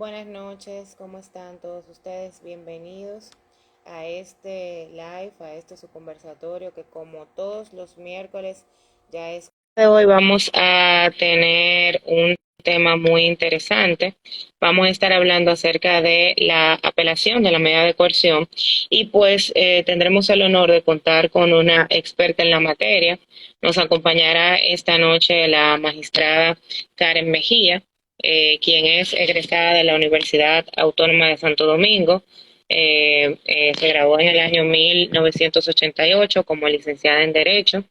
Buenas noches, ¿cómo están todos ustedes? Bienvenidos a este live, a este su conversatorio que como todos los miércoles ya es. Hoy vamos a tener un tema muy interesante. Vamos a estar hablando acerca de la apelación de la medida de coerción y pues tendremos el honor de contar con una experta en la materia. Nos acompañará esta noche la magistrada Karen Mejía, quien es egresada de la Universidad Autónoma de Santo Domingo. Se graduó en el año 1988 como licenciada en Derecho.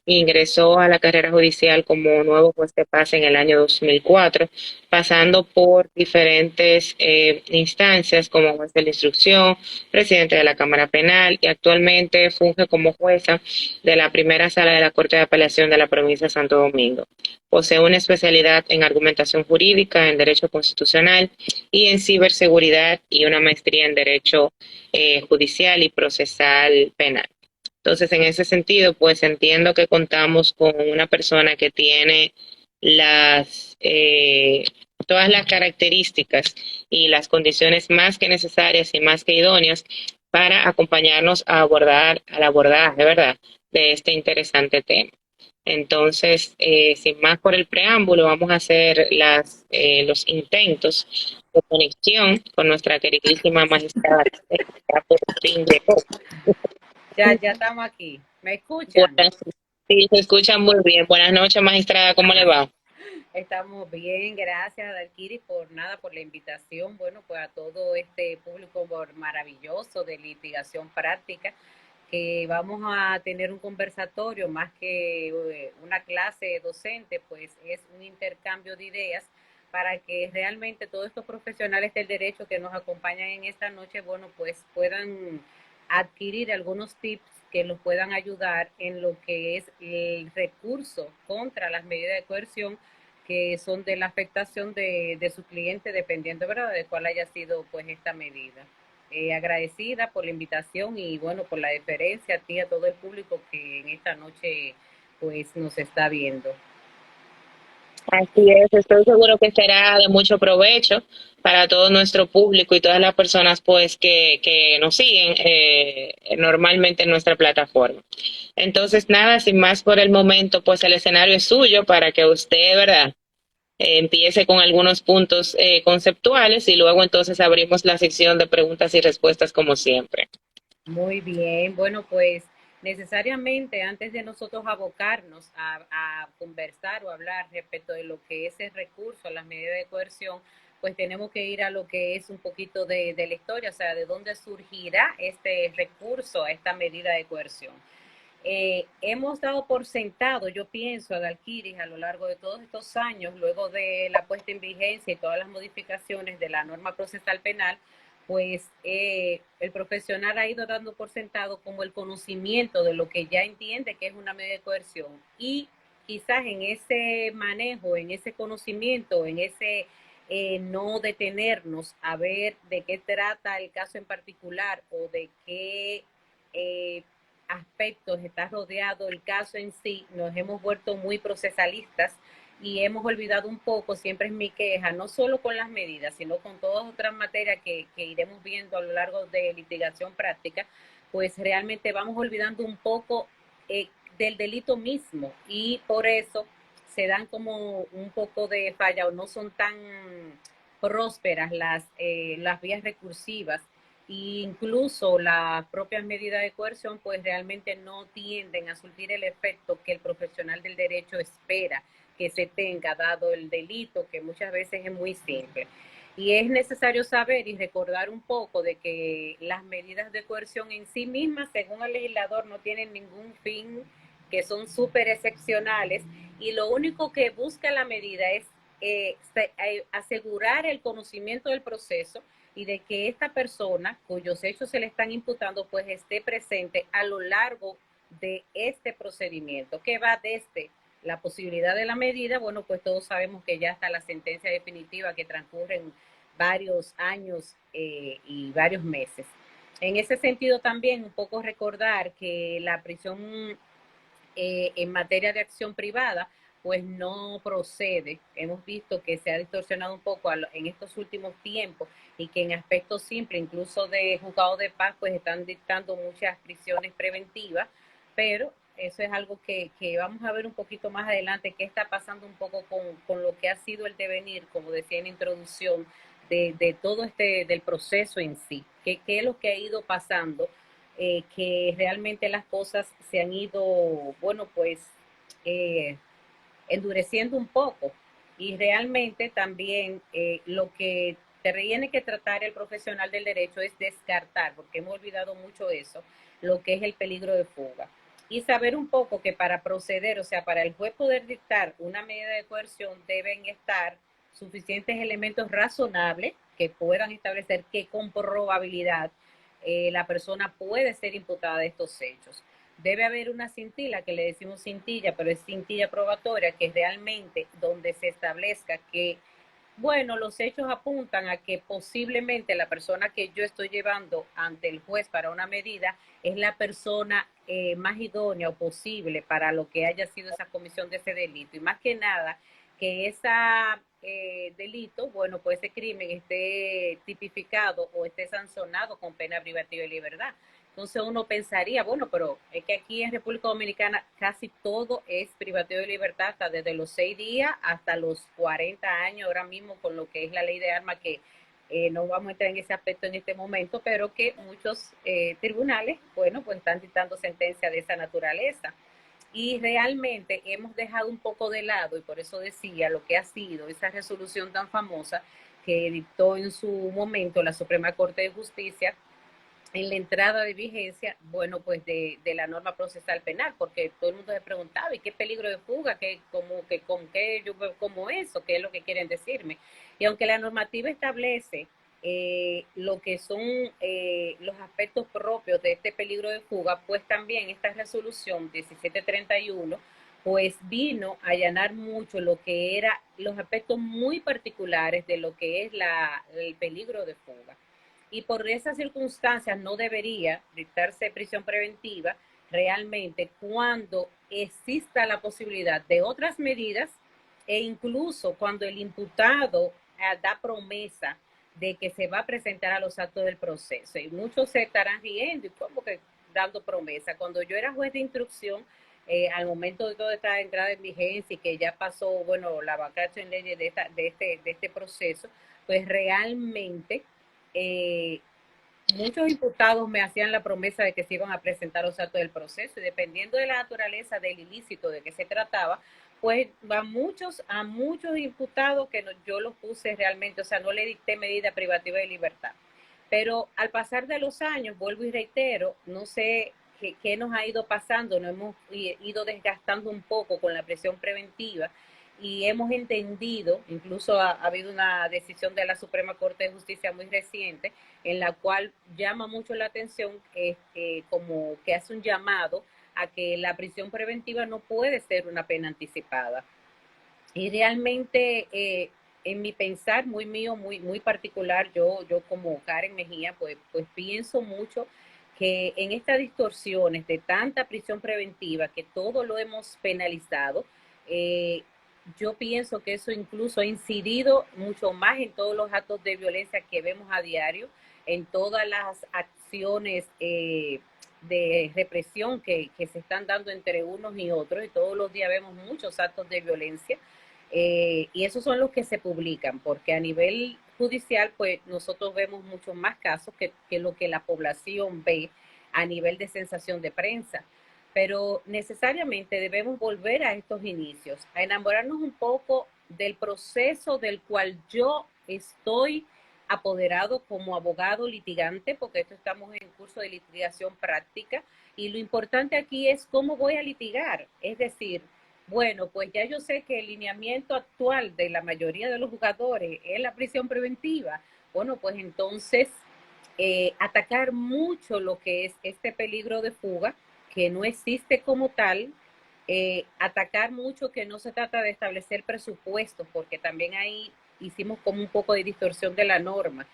Ingresó a la carrera judicial como nuevo juez de paz en el año 2004, pasando por diferentes instancias como juez de la instrucción, presidente de la Cámara Penal y actualmente funge como jueza de la primera sala de la Corte de Apelación de la provincia de Santo Domingo. Posee una especialidad en argumentación jurídica, en derecho constitucional y en ciberseguridad y una maestría en derecho judicial y procesal penal. Entonces, en ese sentido, pues entiendo que contamos con una persona que tiene las todas las características y las condiciones más que necesarias y más que idóneas para acompañarnos a abordar al abordaje, ¿verdad?, de este interesante tema. Entonces, sin más por el preámbulo, vamos a hacer los intentos de conexión con nuestra queridísima magistrada que ya por fin llegó. Ya estamos aquí. ¿Me escuchan? Buenas, sí, se escucha muy bien. Buenas noches, magistrada, ¿cómo le va? Estamos bien, gracias Dalkiri por la invitación. Bueno, pues a todo este público maravilloso de litigación práctica, que vamos a tener un conversatorio más que una clase docente, pues es un intercambio de ideas para que realmente todos estos profesionales del derecho que nos acompañan en esta noche, bueno, pues puedan adquirir algunos tips que los puedan ayudar en lo que es el recurso contra las medidas de coerción que son de la afectación de su cliente, dependiendo, ¿verdad?, de cuál haya sido pues esta medida. Agradecida por la invitación y bueno, por la deferencia a ti, a todo el público que en esta noche pues nos está viendo. Así es, estoy seguro que será de mucho provecho para todo nuestro público y todas las personas pues que nos siguen normalmente en nuestra plataforma. Entonces, nada, sin más por el momento, pues el escenario es suyo para que usted, ¿verdad?, empiece con algunos puntos conceptuales y luego entonces abrimos la sección de preguntas y respuestas como siempre. Muy bien, bueno, pues necesariamente antes de nosotros abocarnos a conversar o hablar respecto de lo que es el recurso a las medidas de coerción, pues tenemos que ir a lo que es un poquito de la historia, o sea, de dónde surgirá este recurso a esta medida de coerción. Hemos dado por sentado, yo pienso, a Dalquiris a lo largo de todos estos años, luego de la puesta en vigencia y todas las modificaciones de la norma procesal penal, pues el profesional ha ido dando por sentado como el conocimiento de lo que ya entiende que es una medida de coerción y quizás en ese manejo, en ese conocimiento, en ese no detenernos a ver de qué trata el caso en particular o de qué aspectos está rodeado el caso en sí, nos hemos vuelto muy procesalistas y hemos olvidado un poco, siempre es mi queja, no solo con las medidas, sino con todas otras materias que iremos viendo a lo largo de litigación práctica, pues realmente vamos olvidando un poco del delito mismo y por eso se dan como un poco de falla o no son tan prósperas las vías recursivas e incluso las propias medidas de coerción pues realmente no tienden a surtir el efecto que el profesional del derecho espera que se tenga dado el delito, que muchas veces es muy simple. Y es necesario saber y recordar un poco de que las medidas de coerción en sí mismas, según el legislador, no tienen ningún fin, que son súper excepcionales y lo único que busca la medida es asegurar el conocimiento del proceso y de que esta persona cuyos hechos se le están imputando pues esté presente a lo largo de este procedimiento que va desde la posibilidad de la medida, bueno, pues todos sabemos que ya está la sentencia definitiva que transcurren varios años y varios meses. En ese sentido también un poco recordar que la prisión en materia de acción privada pues no procede. Hemos visto que se ha distorsionado un poco en estos últimos tiempos y que en aspectos simples, incluso de juzgados de paz, pues están dictando muchas prisiones preventivas, pero eso es algo que vamos a ver un poquito más adelante, qué está pasando un poco con lo que ha sido el devenir, como decía en la introducción, de todo del proceso en sí, qué es lo que ha ido pasando, que realmente las cosas se han ido, bueno, pues eh, endureciendo un poco. Y realmente también lo que tiene que tratar el profesional del derecho es descartar, porque hemos olvidado mucho eso, lo que es el peligro de fuga. Y saber un poco que para proceder, o sea, para el juez poder dictar una medida de coerción, deben estar suficientes elementos razonables que puedan establecer que con probabilidad la persona puede ser imputada de estos hechos. Debe haber una cintila, que le decimos cintilla, pero es cintilla probatoria, que es realmente donde se establezca que, bueno, los hechos apuntan a que posiblemente la persona que yo estoy llevando ante el juez para una medida es la persona más idónea o posible para lo que haya sido esa comisión de ese delito. Y más que nada, que ese delito, bueno, pues ese crimen esté tipificado o esté sancionado con pena privativa de libertad. Entonces uno pensaría, bueno, pero es que aquí en República Dominicana casi todo es privativo de libertad, hasta desde los 6 días hasta los 40 años, ahora mismo con lo que es la ley de armas, que no vamos a entrar en ese aspecto en este momento, pero que muchos tribunales, bueno, pues están dictando sentencias de esa naturaleza. Y realmente hemos dejado un poco de lado, y por eso decía lo que ha sido esa resolución tan famosa que dictó en su momento la Suprema Corte de Justicia en la entrada de vigencia, bueno, pues de la norma procesal penal, porque todo el mundo se preguntaba, ¿y qué peligro de fuga? ¿Qué, como, que, con qué, yo, como eso? ¿Qué es lo que quieren decirme? Y aunque la normativa establece lo que son los aspectos propios de este peligro de fuga, pues también esta resolución 1731 pues vino a allanar mucho lo que era los aspectos muy particulares de lo que es el peligro de fuga, y por esas circunstancias no debería dictarse prisión preventiva realmente cuando exista la posibilidad de otras medidas, e incluso cuando el imputado da promesa de que se va a presentar a los actos del proceso. Y muchos se estarán riendo y como que dando promesa. Cuando yo era juez de instrucción, al momento de toda esta entrada en vigencia y que ya pasó, bueno, la vacancia en leyes de este proceso, pues realmente eh, muchos imputados me hacían la promesa de que se iban a presentar los actos del proceso, y dependiendo de la naturaleza del ilícito de que se trataba, pues a muchos imputados que no, yo los puse realmente, o sea, no le dicté medida privativa de libertad. Pero al pasar de los años, vuelvo y reitero, no sé qué nos ha ido pasando, nos hemos ido desgastando un poco con la prisión preventiva, y hemos entendido, incluso ha habido una decisión de la Suprema Corte de Justicia muy reciente, en la cual llama mucho la atención, como que hace un llamado a que la prisión preventiva no puede ser una pena anticipada. Y realmente, en mi pensar muy mío, muy particular, yo como Karen Mejía, pues pienso mucho que en estas distorsiones de tanta prisión preventiva, que todo lo hemos penalizado, eh, yo pienso que eso incluso ha incidido mucho más en todos los actos de violencia que vemos a diario, en todas las acciones de represión que se están dando entre unos y otros, y todos los días vemos muchos actos de violencia, y esos son los que se publican, porque a nivel judicial, pues nosotros vemos muchos más casos que lo que la población ve a nivel de sensación de prensa. Pero necesariamente debemos volver a estos inicios, a enamorarnos un poco del proceso del cual yo estoy apoderado como abogado litigante, porque esto estamos en curso de litigación práctica, y lo importante aquí es cómo voy a litigar, es decir, bueno, pues ya yo sé que el lineamiento actual de la mayoría de los jugadores es la prisión preventiva. Bueno, pues entonces atacar mucho lo que es este peligro de fuga, que no existe como tal, atacar mucho que no se trata de establecer presupuestos, porque también ahí hicimos como un poco de distorsión de la norma,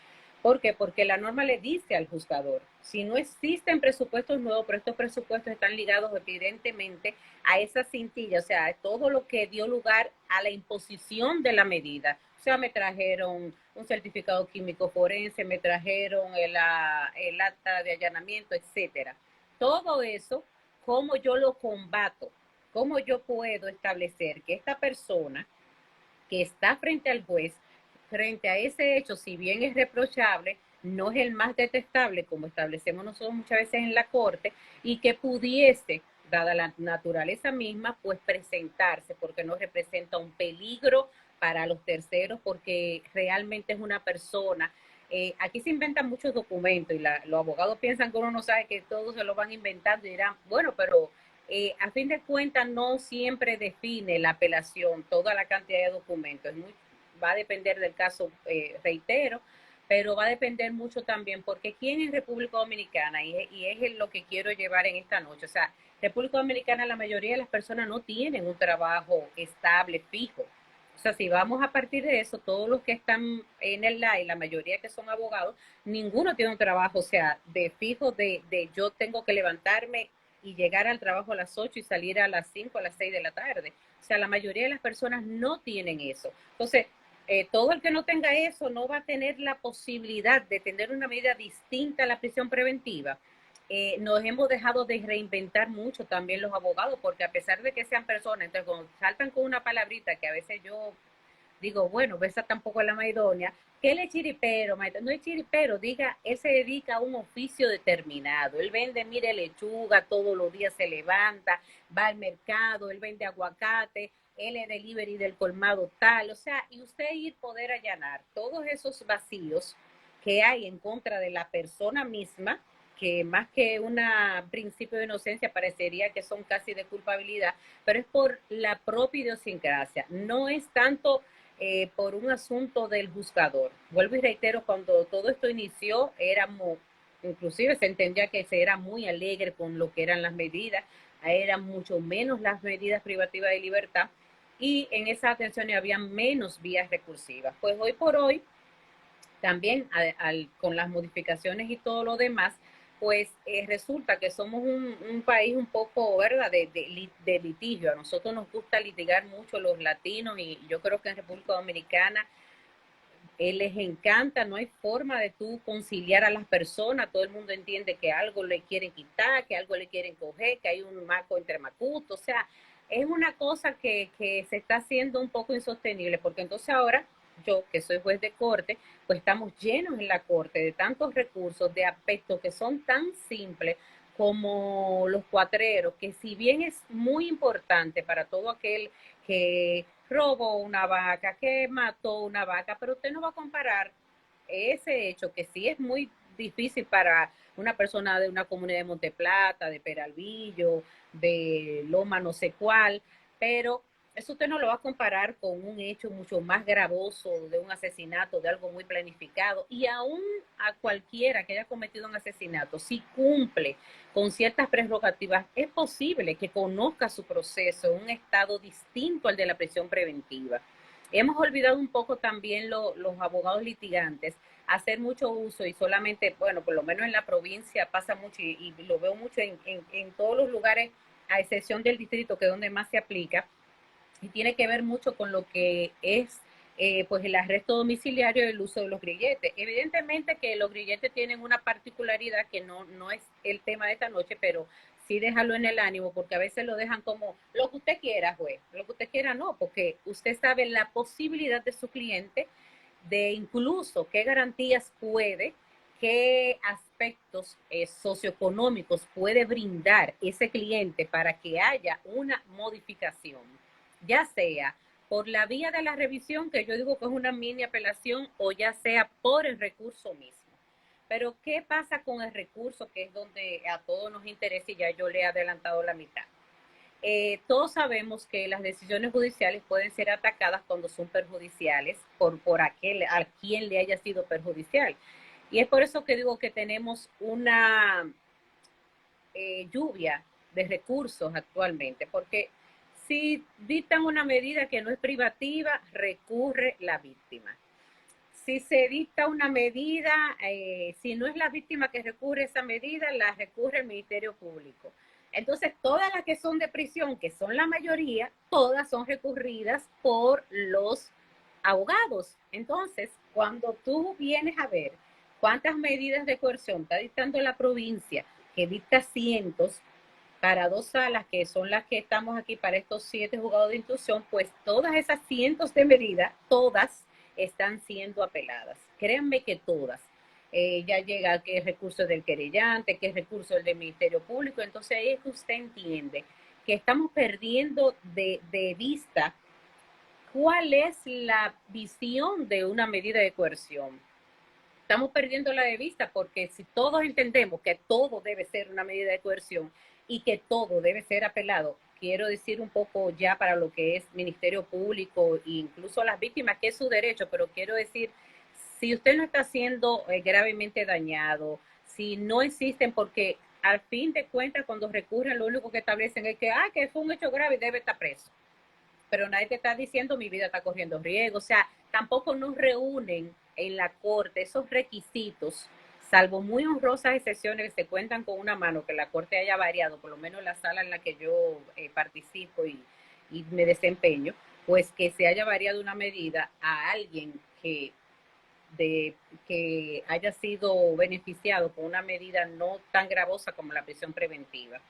¿Por qué? Porque la norma le dice al juzgador, si no existen presupuestos nuevos, pero estos presupuestos están ligados evidentemente a esa cintilla, o sea, todo lo que dio lugar a la imposición de la medida. O sea, me trajeron un certificado químico forense, me trajeron el acta de allanamiento, etcétera. Todo eso, ¿cómo yo lo combato? ¿Cómo yo puedo establecer que esta persona que está frente al juez, frente a ese hecho, si bien es reprochable, no es el más detestable, como establecemos nosotros muchas veces en la corte, y que pudiese, dada la naturaleza misma, pues presentarse, porque no representa un peligro para los terceros, porque realmente es una persona. Aquí se inventan muchos documentos y los abogados piensan que uno no sabe, que todos se lo van inventando y dirán, bueno, pero a fin de cuentas no siempre define la apelación toda la cantidad de documentos. Va a depender del caso, reitero, pero va a depender mucho también porque quién es República Dominicana, y es lo que quiero llevar en esta noche. O sea, República Dominicana, la mayoría de las personas no tienen un trabajo estable, fijo. O sea, si vamos a partir de eso, todos los que están en el live, la mayoría que son abogados, ninguno tiene un trabajo, o sea, de fijo, de yo tengo que levantarme y llegar al trabajo a las 8 y salir a las 5, a las 6 de la tarde. O sea, la mayoría de las personas no tienen eso. Entonces, todo el que no tenga eso no va a tener la posibilidad de tener una medida distinta a la prisión preventiva. Nos hemos dejado de reinventar mucho también los abogados, porque a pesar de que sean personas, entonces cuando saltan con una palabrita que a veces yo digo, bueno, esa tampoco es la más idónea, que él es chiripero, maestra. No es chiripero, diga, él se dedica a un oficio determinado. Él vende, mire, lechuga, todos los días se levanta, va al mercado, él vende aguacate, él es delivery del colmado tal, o sea, y usted ir poder allanar todos esos vacíos que hay en contra de la persona misma, que más que un principio de inocencia parecería que son casi de culpabilidad, pero es por la propia idiosincrasia. No es tanto por un asunto del juzgador. Vuelvo y reitero, cuando todo esto inició, éramos, inclusive se entendía que se era muy alegre con lo que eran las medidas, eran mucho menos las medidas privativas de libertad, y en esa atención había menos vías recursivas. Pues hoy por hoy, también con las modificaciones y todo lo demás, pues resulta que somos un país un poco, ¿verdad?, de litigio. A nosotros nos gusta litigar mucho los latinos, y yo creo que en República Dominicana les encanta, no hay forma de tú conciliar a las personas, todo el mundo entiende que algo le quieren quitar, que algo le quieren coger, que hay un marco entre macutos, o sea, es una cosa que se está haciendo un poco insostenible, porque entonces ahora yo, que soy juez de corte, pues estamos llenos en la corte de tantos recursos, de aspectos que son tan simples como los cuatreros, que si bien es muy importante para todo aquel que robó una vaca, que mató una vaca, pero usted no va a comparar ese hecho, que sí es muy difícil para una persona de una comunidad de Monteplata, de Peralvillo, de Loma no sé cuál, pero eso usted no lo va a comparar con un hecho mucho más gravoso, de un asesinato, de algo muy planificado, y aún a cualquiera que haya cometido un asesinato, si cumple con ciertas prerrogativas, es posible que conozca su proceso en un estado distinto al de la prisión preventiva. Hemos olvidado un poco también los abogados litigantes hacer mucho uso, y solamente, bueno, por lo menos en la provincia pasa mucho, y lo veo mucho en todos los lugares, a excepción del distrito, que es donde más se aplica, y tiene que ver mucho con lo que es pues el arresto domiciliario y el uso de los grilletes. Evidentemente que los grilletes tienen una particularidad que no es el tema de esta noche, pero sí déjalo en el ánimo, porque a veces lo dejan como lo que usted quiera, juez, lo que usted quiera no, porque usted sabe la posibilidad de su cliente, de incluso qué garantías puede, qué aspectos socioeconómicos puede brindar ese cliente para que haya una modificación, ya sea por la vía de la revisión, que yo digo que es una mini apelación, o ya sea por el recurso mismo. Pero ¿qué pasa con el recurso, que es donde a todos nos interesa, y ya yo le he adelantado la mitad? Todos sabemos que las decisiones judiciales pueden ser atacadas cuando son perjudiciales por aquel a quien le haya sido perjudicial. Y es por eso que digo que tenemos una lluvia de recursos actualmente, porque si dictan una medida que no es privativa, recurre la víctima. si se dicta una medida, si no es la víctima que recurre a esa medida, la recurre el Ministerio Público. Entonces, todas las que son de prisión, que son la mayoría, todas son recurridas por los abogados. Entonces, cuando tú vienes a ver cuántas medidas de coerción está dictando la provincia, que dicta cientos, para 2 salas, que son las que estamos aquí para estos 7 juzgados de instrucción, pues todas esas cientos de medidas, todas están siendo apeladas. Créanme que todas. Ya llega que es recurso del querellante, que es recurso del Ministerio Público. Entonces ahí es que usted entiende que estamos perdiendo de vista cuál es la visión de una medida de coerción. Estamos perdiéndola de vista porque si todos entendemos que todo debe ser una medida de coerción y que todo debe ser apelado, quiero decir un poco ya para lo que es Ministerio Público e incluso las víctimas, que es su derecho, pero quiero decir, si usted no está siendo gravemente dañado, si no existen, porque al fin de cuentas cuando recurren lo único que establecen es que fue un hecho grave y debe estar preso, pero nadie te está diciendo mi vida está corriendo riesgo. O sea, tampoco nos reúnen en la corte esos requisitos, salvo muy honrosas excepciones que se cuentan con una mano, que la corte haya variado, por lo menos la sala en la que yo participo y me desempeño, pues que se haya variado una medida a alguien que haya sido beneficiado con una medida no tan gravosa como la prisión preventiva.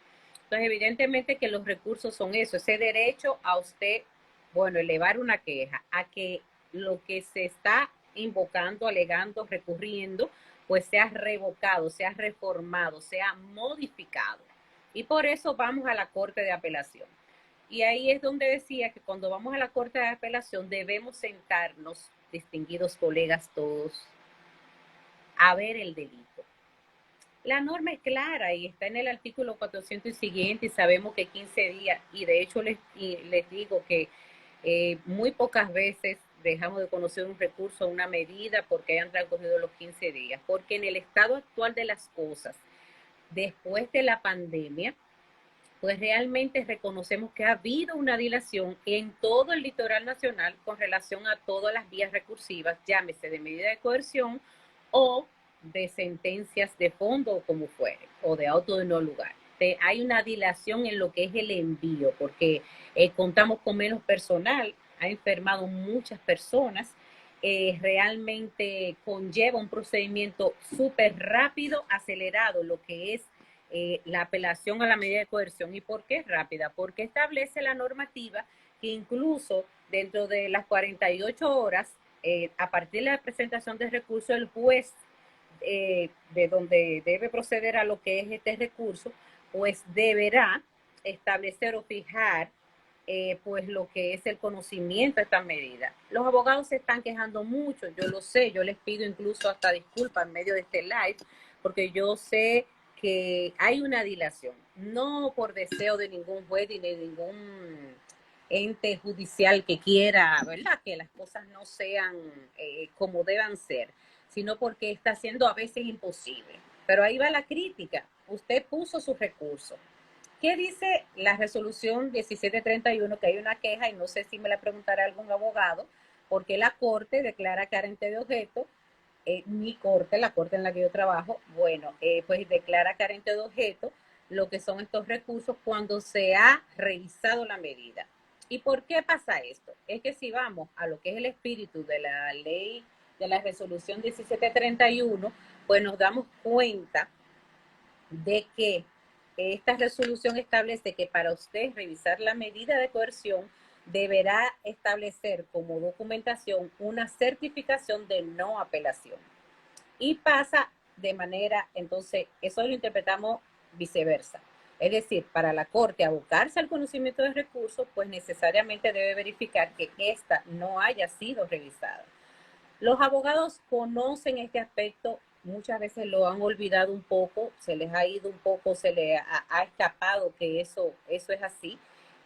Entonces, evidentemente que los recursos son eso, ese derecho a usted, bueno, elevar una queja, a que lo que se está invocando, alegando, recurriendo, pues sea revocado, sea reformado, sea modificado. Y por eso vamos a la Corte de Apelación. Y ahí es donde decía que cuando vamos a la Corte de Apelación debemos sentarnos, distinguidos colegas todos, a ver el delito. La norma es clara y está en el artículo 400 y siguiente, y sabemos que 15 días, y de hecho les digo que muy pocas veces dejamos de conocer un recurso, una medida, porque hayan transcurrido los 15 días, porque en el estado actual de las cosas, después de la pandemia, pues realmente reconocemos que ha habido una dilación en todo el litoral nacional con relación a todas las vías recursivas, llámese de medida de coerción o de sentencias de fondo o como fuere, o de auto de no lugar. Hay una dilación en lo que es el envío, porque contamos con menos personal, ha enfermado muchas personas, realmente conlleva un procedimiento súper rápido, acelerado, lo que es la apelación a la medida de coerción. ¿Y por qué es rápida? Porque establece la normativa que incluso dentro de las 48 horas, a partir de la presentación de recurso, el juez de donde debe proceder a lo que es este recurso, pues deberá establecer o fijar pues lo que es el conocimiento de esta medida. Los abogados se están quejando mucho, yo lo sé, yo les pido incluso hasta disculpas en medio de este live, porque yo sé que hay una dilación, no por deseo de ningún juez ni de ningún ente judicial que quiera, ¿verdad?, que las cosas no sean como deban ser, sino porque está siendo a veces imposible. Pero ahí va la crítica. Usted puso su recurso. ¿Qué dice la resolución 1731? Que hay una queja, y no sé si me la preguntará algún abogado, porque la Corte declara carente de objeto, mi corte, la corte en la que yo trabajo, bueno, pues declara carente de objeto lo que son estos recursos cuando se ha revisado la medida. ¿Y por qué pasa esto? Es que si vamos a lo que es el espíritu de la ley de la resolución 1731, pues nos damos cuenta de que esta resolución establece que para usted revisar la medida de coerción deberá establecer como documentación una certificación de no apelación. Y pasa de manera, entonces, eso lo interpretamos viceversa. Es decir, para la Corte abocarse al conocimiento del recurso, pues necesariamente debe verificar que ésta no haya sido revisada. Los abogados conocen este aspecto, muchas veces lo han olvidado un poco, se les ha ido un poco, se les ha escapado que eso es así.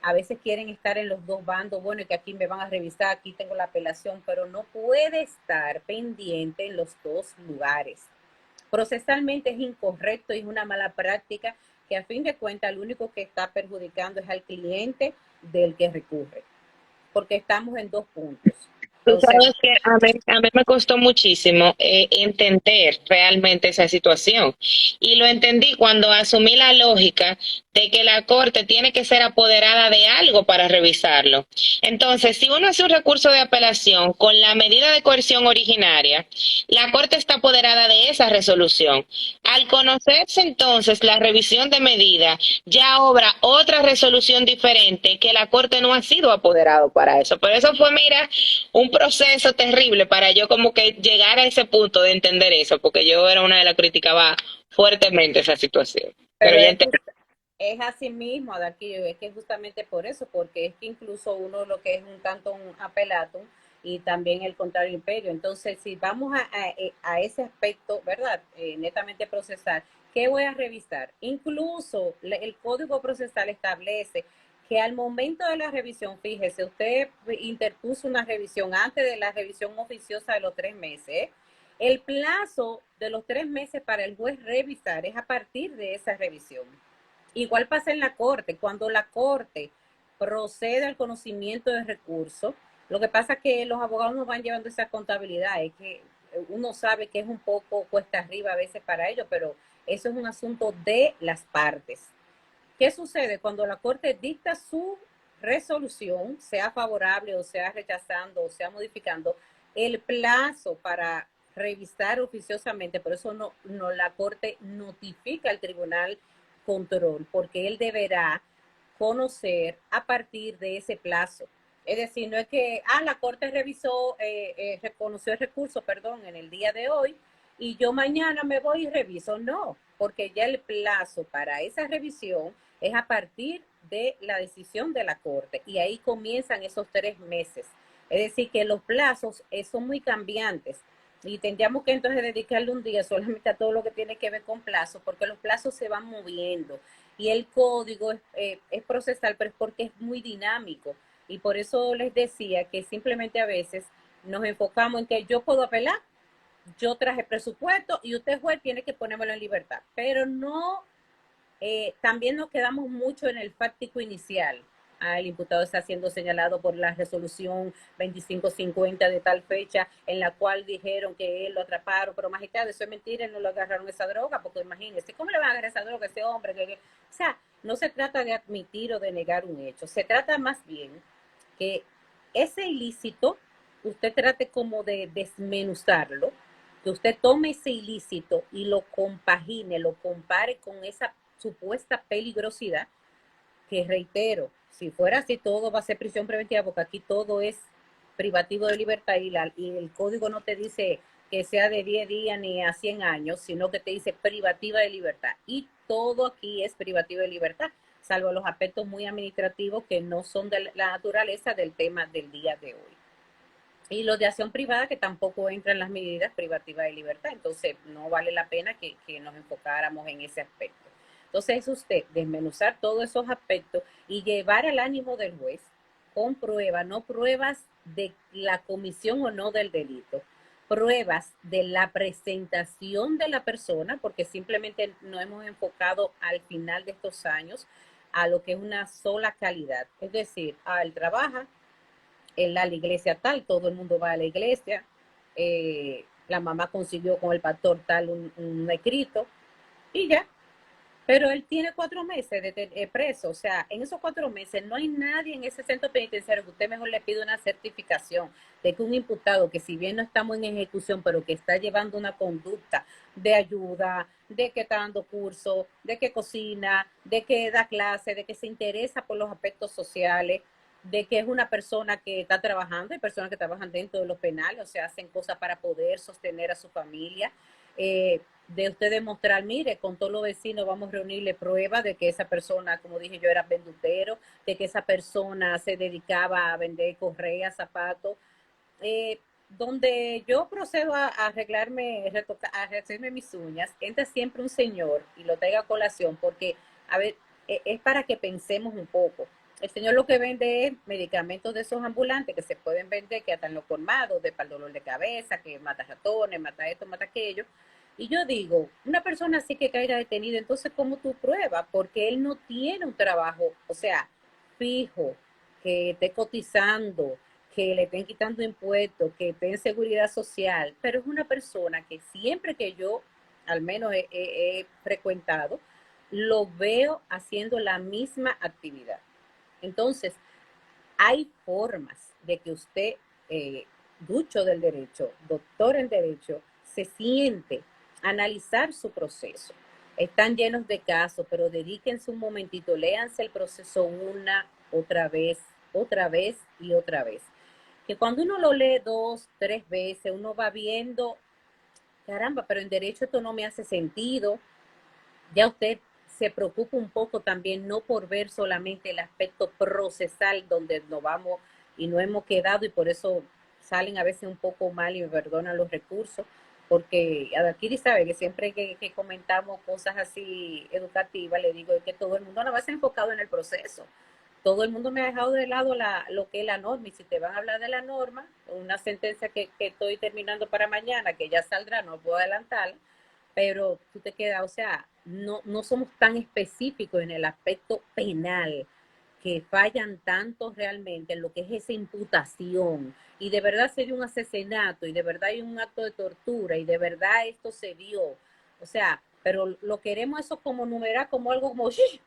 A veces quieren estar en los dos bandos, bueno, y que aquí me van a revisar, aquí tengo la apelación, pero no puede estar pendiente en los dos lugares. Procesalmente es incorrecto y es una mala práctica que a fin de cuentas el único que está perjudicando es al cliente del que recurre, porque estamos en dos puntos. Tú Entonces, sabes que a mí me costó muchísimo entender realmente esa situación. Y lo entendí cuando asumí la lógica de que la corte tiene que ser apoderada de algo para revisarlo. Entonces, si uno hace un recurso de apelación con la medida de coerción originaria, la corte está apoderada de esa resolución. Al conocerse entonces la revisión de medida, ya obra otra resolución diferente que la corte no ha sido apoderado para eso. Por eso fue, mira, un proceso terrible para yo como que llegar a ese punto de entender eso, porque yo era una de las que criticaba fuertemente esa situación. Pero pero ya es, entendí. es así mismo, Adarquillo, es que justamente por eso, porque es que incluso uno lo que es un tanto un apelato y también el contrario imperio. Entonces, si vamos a ese aspecto, ¿verdad? Netamente procesal, ¿qué voy a revisar? Incluso el Código Procesal establece que al momento de la revisión, fíjese, usted interpuso una revisión antes de la revisión oficiosa de los 3 meses. El plazo de los 3 meses para el juez revisar es a partir de esa revisión. Igual pasa en la corte, cuando la corte procede al conocimiento de recursos, lo que pasa es que los abogados no van llevando esa contabilidad, es que uno sabe que es un poco cuesta arriba a veces para ellos, pero eso es un asunto de las partes. ¿Qué sucede? Cuando la corte dicta su resolución, sea favorable o sea rechazando o sea modificando, el plazo para revisar oficiosamente, por eso no la corte notifica al tribunal control, porque él deberá conocer a partir de ese plazo. Es decir, no es que, la corte revisó, reconoció el recurso, perdón, en el día de hoy, y yo mañana me voy y reviso. No, porque ya el plazo para esa revisión es a partir de la decisión de la corte, y ahí comienzan esos 3 meses. Es decir, que los plazos son muy cambiantes y tendríamos que entonces dedicarle un día solamente a todo lo que tiene que ver con plazos, porque los plazos se van moviendo y el código es procesal, pero es porque es muy dinámico. Y por eso les decía que simplemente a veces nos enfocamos en que yo puedo apelar, yo traje presupuesto y usted juez tiene que ponérmelo en libertad, pero no, también nos quedamos mucho en el fáctico inicial. El imputado está siendo señalado por la resolución 2550 de tal fecha, en la cual dijeron que él lo atraparon, pero magistrado, eso es mentira, él no lo agarraron esa droga, porque imagínense, ¿cómo le van a agarrar esa droga a ese hombre? O sea, no se trata de admitir o de negar un hecho, se trata más bien que ese ilícito, usted trate como de desmenuzarlo, que usted tome ese ilícito y lo compagine, lo compare con esa supuesta peligrosidad, que reitero, si fuera así todo va a ser prisión preventiva, porque aquí todo es privativo de libertad y el código no te dice que sea de 10 días ni a 100 años, sino que te dice privativa de libertad. Y todo aquí es privativo de libertad, salvo los aspectos muy administrativos que no son de la naturaleza del tema del día de hoy. Y los de acción privada que tampoco entran en las medidas privativas de libertad. Entonces, no vale la pena que nos enfocáramos en ese aspecto. Entonces, es usted desmenuzar todos esos aspectos y llevar al ánimo del juez con pruebas, no pruebas de la comisión o no del delito, pruebas de la presentación de la persona, porque simplemente nos hemos enfocado al final de estos años a lo que es una sola calidad. Es decir, él trabaja, en la iglesia tal, todo el mundo va a la iglesia, la mamá consiguió con el pastor tal un escrito y ya, pero él tiene 4 meses de preso, o sea, en esos 4 meses no hay nadie en ese centro penitenciario que usted mejor le pide una certificación de que un imputado que si bien no estamos en ejecución, pero que está llevando una conducta de ayuda, de que está dando curso, de que cocina, de que da clase, de que se interesa por los aspectos sociales, de que es una persona que está trabajando, hay personas que trabajan dentro de los penales, o sea, hacen cosas para poder sostener a su familia, de usted demostrar, mire, con todos los vecinos vamos a reunirle pruebas de que esa persona, como dije yo, era vendutero, de que esa persona se dedicaba a vender correas, zapatos, donde yo procedo a arreglarme, a hacerme mis uñas, entra siempre un señor y lo traiga a colación, porque, a ver, es para que pensemos un poco. El señor lo que vende es medicamentos de esos ambulantes que se pueden vender, que están los colmados, de para el dolor de cabeza, que mata ratones, mata esto, mata aquello. Y yo digo, una persona así que caiga detenida, entonces, ¿cómo tú pruebas? Porque él no tiene un trabajo, o sea, fijo, que esté cotizando, que le estén quitando impuestos, que esté en seguridad social, pero es una persona que siempre que yo, al menos he frecuentado, lo veo haciendo la misma actividad. Entonces, hay formas de que usted, ducho del derecho, doctor en derecho, se siente a analizar su proceso. Están llenos de casos, pero dedíquense un momentito, léanse el proceso una, otra vez y otra vez. Que cuando uno lo lee dos, tres veces, uno va viendo, caramba, pero en derecho esto no me hace sentido. Ya usted se preocupa un poco también, no por ver solamente el aspecto procesal donde nos vamos y no hemos quedado y por eso salen a veces un poco mal y me perdonan los recursos, porque Adalkiri sabe que siempre que comentamos cosas así educativas, le digo que todo el mundo no va a ser enfocado en el proceso. Todo el mundo me ha dejado de lado lo que es la norma y si te van a hablar de la norma, una sentencia que estoy terminando para mañana, que ya saldrá, no puedo adelantar, pero tú te quedas, o sea, no somos tan específicos en el aspecto penal, que fallan tanto realmente en lo que es esa imputación, y de verdad se dio un asesinato, y de verdad hay un acto de tortura, y de verdad esto se dio, o sea, pero lo queremos eso como numerar como algo como, ¡shh!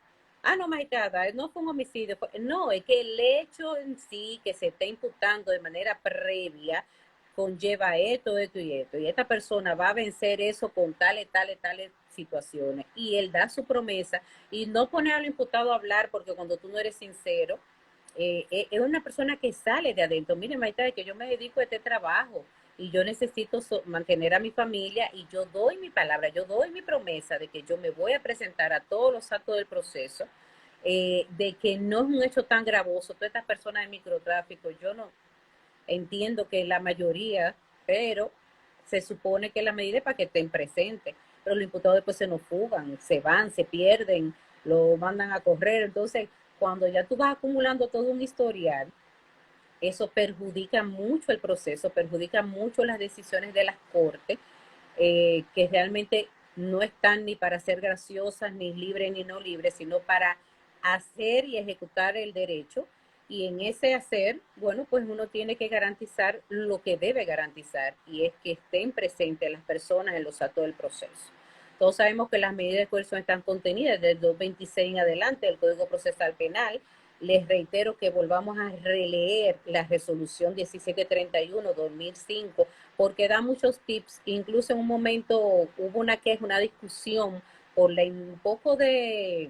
Ah, no, magistrada, no fue un homicidio, no, es que el hecho en sí que se está imputando de manera previa conlleva esto y esto. Y esta persona va a vencer eso con tales situaciones. Y él da su promesa y no pone al imputado a hablar porque cuando tú no eres sincero, es una persona que sale de adentro. Mire, Maita, que yo me dedico a este trabajo y yo necesito mantener a mi familia y yo doy mi palabra, yo doy mi promesa de que yo me voy a presentar a todos los actos del proceso, de que no es un hecho tan gravoso. Todas estas personas de microtráfico, yo no, entiendo que la mayoría, pero se supone que la medida es para que estén presentes, pero los imputados después se nos fugan, se van, se pierden, lo mandan a correr, entonces cuando ya tú vas acumulando todo un historial, eso perjudica mucho el proceso, perjudica mucho las decisiones de las cortes, que realmente no están ni para ser graciosas, ni libres ni no libres, sino para hacer y ejecutar el derecho. Y en ese hacer, bueno, pues uno tiene que garantizar lo que debe garantizar, y es que estén presentes las personas en los actos del proceso. Todos sabemos que las medidas de coerción están contenidas desde el 226 en adelante del Código Procesal Penal. Les reitero que volvamos a releer la resolución 1731-2005 porque da muchos tips. Incluso en un momento hubo una queja, una discusión por un poco de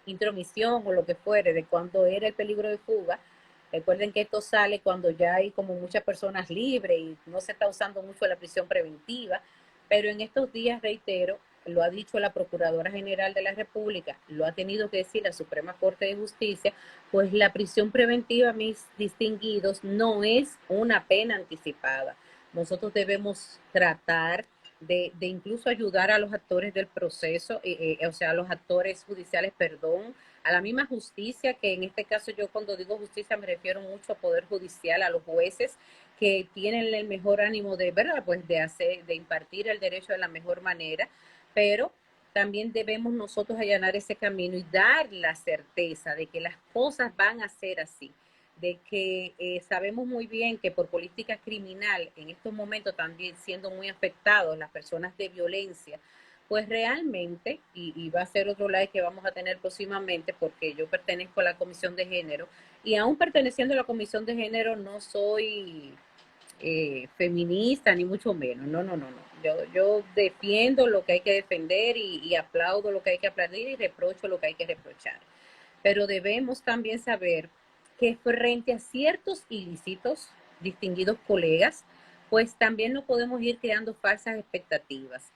intromisión o lo que fuere, de cuando era el peligro de fuga. Recuerden que esto sale cuando ya hay como muchas personas libres y no se está usando mucho la prisión preventiva, pero en estos días, reitero, lo ha dicho la Procuradora General de la República, lo ha tenido que decir la Suprema Corte de Justicia, pues la prisión preventiva, mis distinguidos, no es una pena anticipada. Nosotros debemos tratar de incluso ayudar a los actores del proceso, o sea, a los actores judiciales, perdón, a la misma justicia, que en este caso yo cuando digo justicia me refiero mucho a poder judicial, a los jueces que tienen el mejor ánimo de, ¿verdad? Pues de impartir el derecho de la mejor manera, pero también debemos nosotros allanar ese camino y dar la certeza de que las cosas van a ser así, de que sabemos muy bien que por política criminal en estos momentos también siendo muy afectados las personas de violencia, pues realmente, y va a ser otro live que vamos a tener próximamente porque yo pertenezco a la Comisión de Género y aún perteneciendo a la Comisión de Género no soy feminista ni mucho menos, no. Yo defiendo lo que hay que defender y aplaudo lo que hay que aplaudir y reprocho lo que hay que reprochar. Pero debemos también saber que frente a ciertos ilícitos, distinguidos colegas, pues también no podemos ir creando falsas expectativas.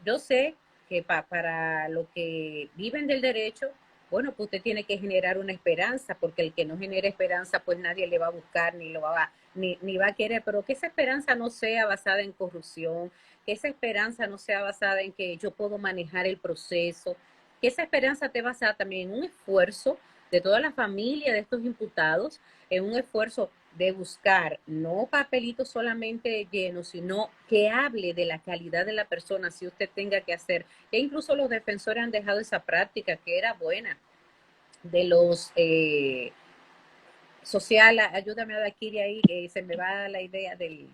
Yo sé que para los que viven del derecho, bueno, pues usted tiene que generar una esperanza, porque el que no genera esperanza, pues nadie le va a buscar, ni va a querer, pero que esa esperanza no sea basada en corrupción, que esa esperanza no sea basada en que yo puedo manejar el proceso, que esa esperanza esté basada también en un esfuerzo de toda la familia de estos imputados, en un esfuerzo de buscar no papelitos solamente llenos, sino que hable de la calidad de la persona, si usted tenga que hacer. E incluso los defensores han dejado esa práctica que era buena, de los social, ayúdame a Daquiri ahí, que se me va la idea de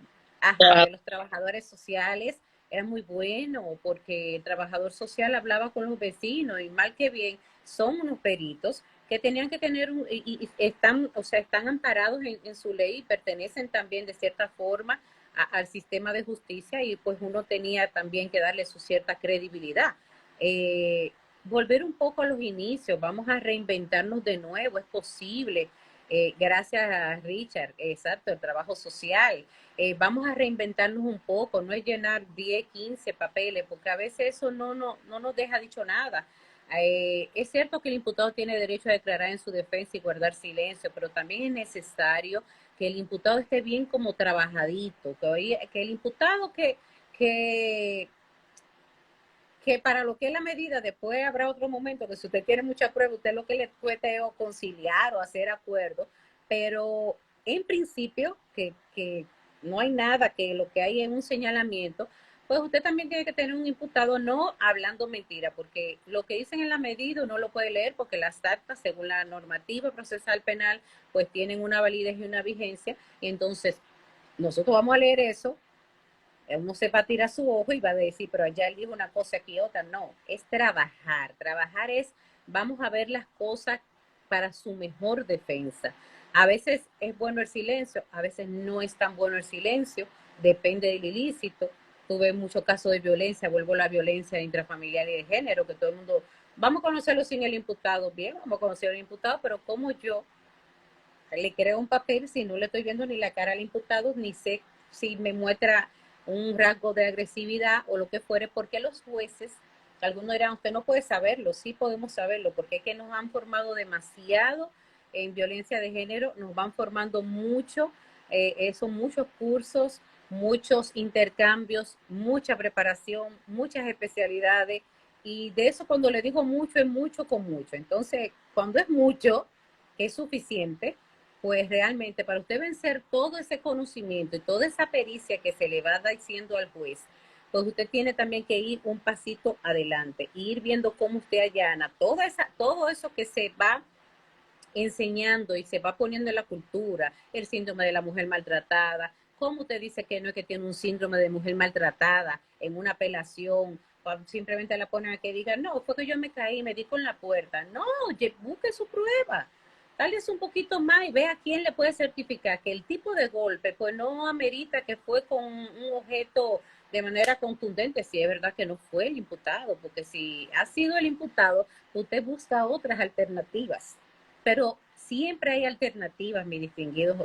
los trabajadores sociales. Era muy bueno porque el trabajador social hablaba con los vecinos y mal que bien son unos peritos que tenían que tener y están, o sea, están amparados en su ley y pertenecen también de cierta forma al sistema de justicia y pues uno tenía también que darle su cierta credibilidad. Volver un poco a los inicios, vamos a reinventarnos de nuevo, es posible. Gracias a Richard, exacto, el trabajo social. Vamos a reinventarnos un poco, no es llenar 10, 15 papeles, porque a veces eso no nos deja dicho nada. Es cierto que el imputado tiene derecho a declarar en su defensa y guardar silencio, pero también es necesario que el imputado esté bien como trabajadito, que el imputado que, que para lo que es la medida, después habrá otro momento que si usted tiene mucha prueba, usted lo que le puede o conciliar o hacer acuerdo, pero en principio que no hay nada, que lo que hay es un señalamiento, pues usted también tiene que tener un imputado no hablando mentira, porque lo que dicen en la medida no lo puede leer porque las actas, según la normativa procesal penal, pues tienen una validez y una vigencia, y entonces nosotros vamos a leer eso, uno se va a tirar su ojo y va a decir, pero allá él dijo una cosa aquí otra. No, es trabajar. Trabajar es, vamos a ver las cosas para su mejor defensa. A veces es bueno el silencio, a veces no es tan bueno el silencio, depende del ilícito. Tuve muchos casos de violencia, vuelvo a la violencia intrafamiliar y de género, que todo el mundo, vamos a conocerlo sin el imputado, bien, vamos a conocer al imputado, pero como yo le creo un papel si no le estoy viendo ni la cara al imputado, ni sé si me muestra un rasgo de agresividad o lo que fuere, porque los jueces, algunos dirán, usted no puede saberlo, sí podemos saberlo, porque es que nos han formado demasiado en violencia de género, nos van formando mucho, son muchos cursos, muchos intercambios, mucha preparación, muchas especialidades, y de eso cuando le digo mucho, es mucho con mucho. Entonces, cuando es mucho, es suficiente, pues realmente para usted vencer todo ese conocimiento y toda esa pericia que se le va diciendo al juez, pues usted tiene también que ir un pasito adelante, ir viendo cómo usted allana todo eso que se va enseñando y se va poniendo en la cultura, el síndrome de la mujer maltratada, cómo usted dice que no es que tiene un síndrome de mujer maltratada en una apelación, simplemente la ponen a que diga, no, fue que yo me caí, me di con la puerta. No, busque su prueba, tal vez un poquito más y vea quién le puede certificar que el tipo de golpe pues no amerita que fue con un objeto de manera contundente, si es verdad que no fue el imputado, porque si ha sido el imputado, usted busca otras alternativas. Pero siempre hay alternativas, mis distinguidos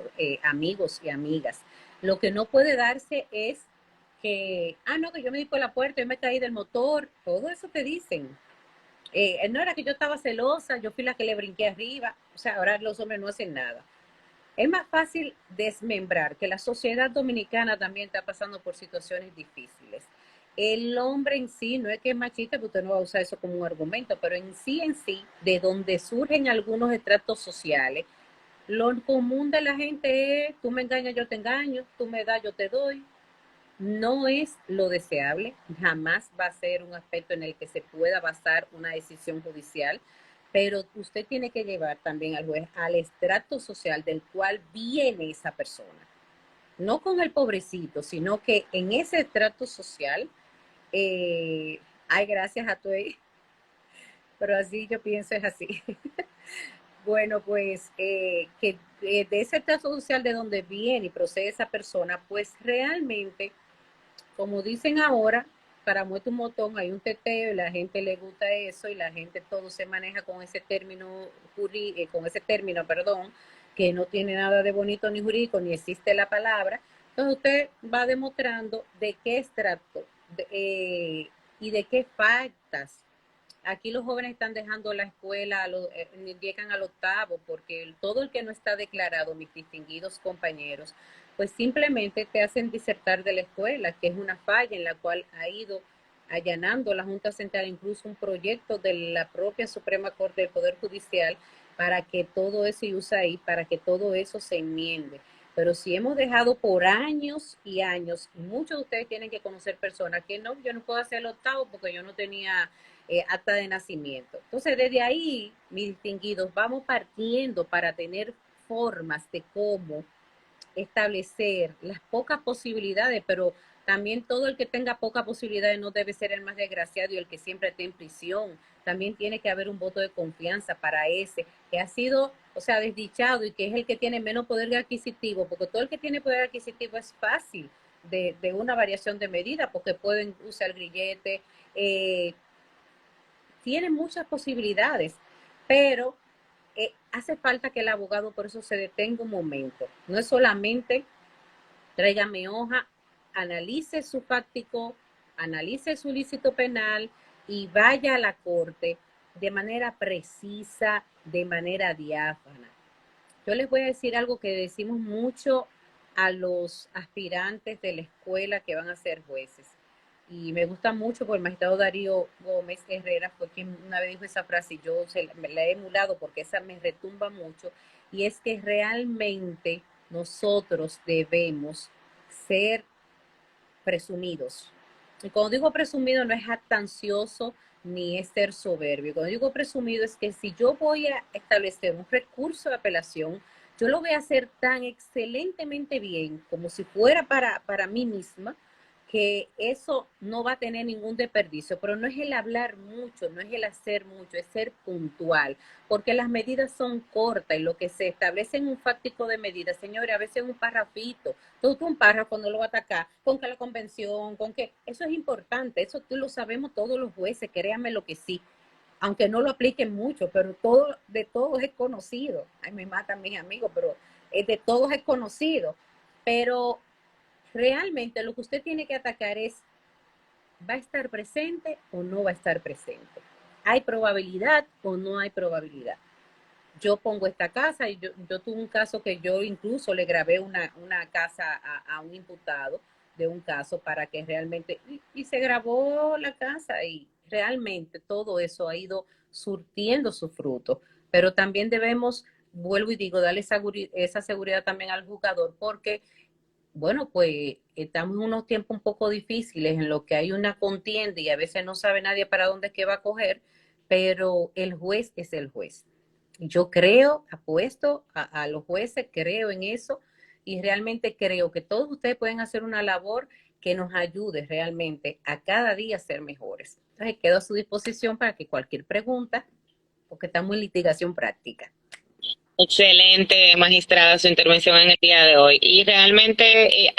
amigos y amigas. Lo que no puede darse es que, no, que yo me di por la puerta, yo me caí del motor, todo eso te dicen. No era que yo estaba celosa, yo fui la que le brinqué arriba, o sea, ahora los hombres no hacen nada. Es más fácil desmembrar, que la sociedad dominicana también está pasando por situaciones difíciles. El hombre en sí, no es que es machista, porque usted no va a usar eso como un argumento, pero en sí, de donde surgen algunos estratos sociales, lo común de la gente es, tú me engañas, yo te engaño, tú me das, yo te doy. No es lo deseable, jamás va a ser un aspecto en el que se pueda basar una decisión judicial, pero usted tiene que llevar también al juez al estrato social del cual viene esa persona. No con el pobrecito, sino que en ese estrato social, hay gracias a tu, pero así yo pienso es así. Bueno, pues de ese estrato social de donde viene y procede esa persona, pues realmente como dicen ahora, para muerto un montón hay un teteo y la gente le gusta eso y la gente todo se maneja con ese término, con ese término, perdón, que no tiene nada de bonito ni jurídico, ni existe la palabra. Entonces usted va demostrando de qué extracto y de qué faltas. Aquí los jóvenes están dejando la escuela, llegan al octavo, porque todo el que no está declarado, mis distinguidos compañeros, pues simplemente te hacen disertar de la escuela, que es una falla en la cual ha ido allanando la Junta Central incluso un proyecto de la propia Suprema Corte del Poder Judicial para que todo eso, y usa ahí, para que todo eso se enmiende. Pero si hemos dejado por años y años, muchos de ustedes tienen que conocer personas que no, yo no puedo hacer el octavo porque yo no tenía acta de nacimiento. Entonces, desde ahí, mis distinguidos, vamos partiendo para tener formas de cómo establecer las pocas posibilidades, pero también todo el que tenga pocas posibilidades no debe ser el más desgraciado y el que siempre esté en prisión. También tiene que haber un voto de confianza para ese que ha sido, o sea, desdichado y que es el que tiene menos poder adquisitivo, porque todo el que tiene poder adquisitivo es fácil de una variación de medida, porque pueden usar grillete, eh, tienen muchas posibilidades, pero hace falta que el abogado por eso se detenga un momento. No es solamente tráigame hoja, analice su fáctico, analice su ilícito penal y vaya a la corte de manera precisa, de manera diáfana. Yo les voy a decir algo que decimos mucho a los aspirantes de la escuela que van a ser jueces. Y me gusta mucho porque el magistrado Darío Gómez Herrera fue quien una vez dijo esa frase y yo me la he emulado porque esa me retumba mucho. Y es que realmente nosotros debemos ser presumidos. Y cuando digo presumido no es jactancioso ni es ser soberbio. Cuando digo presumido es que si yo voy a establecer un recurso de apelación, yo lo voy a hacer tan excelentemente bien como si fuera para mí misma, que eso no va a tener ningún desperdicio, pero no es el hablar mucho, no es el hacer mucho, es ser puntual, porque las medidas son cortas y lo que se establece en un fáctico de medidas, señores, a veces es un parrafito, todo un párrafo no lo va a atacar, con que la convención, con que, eso es importante, eso tú lo sabemos todos los jueces, créanme lo que sí, aunque no lo apliquen mucho, pero todo, de todos es conocido, ay, me matan mis amigos, pero de todos es conocido, pero realmente lo que usted tiene que atacar es, ¿va a estar presente o no va a estar presente? ¿Hay probabilidad o no hay probabilidad? Yo pongo esta casa y yo tuve un caso que yo incluso le grabé una casa a un imputado de un caso para que realmente, y se grabó la casa y realmente todo eso ha ido surtiendo su fruto, pero también debemos, vuelvo y digo, darle esa seguridad también al jugador porque bueno, pues estamos en unos tiempos un poco difíciles en los que hay una contienda y a veces no sabe nadie para dónde es que va a coger, pero el juez es el juez. Yo creo, apuesto a los jueces, creo en eso y realmente creo que todos ustedes pueden hacer una labor que nos ayude realmente a cada día ser mejores. Entonces quedo a su disposición para que cualquier pregunta, porque estamos en litigación práctica. Excelente, magistrada, su intervención en el día de hoy. Y realmente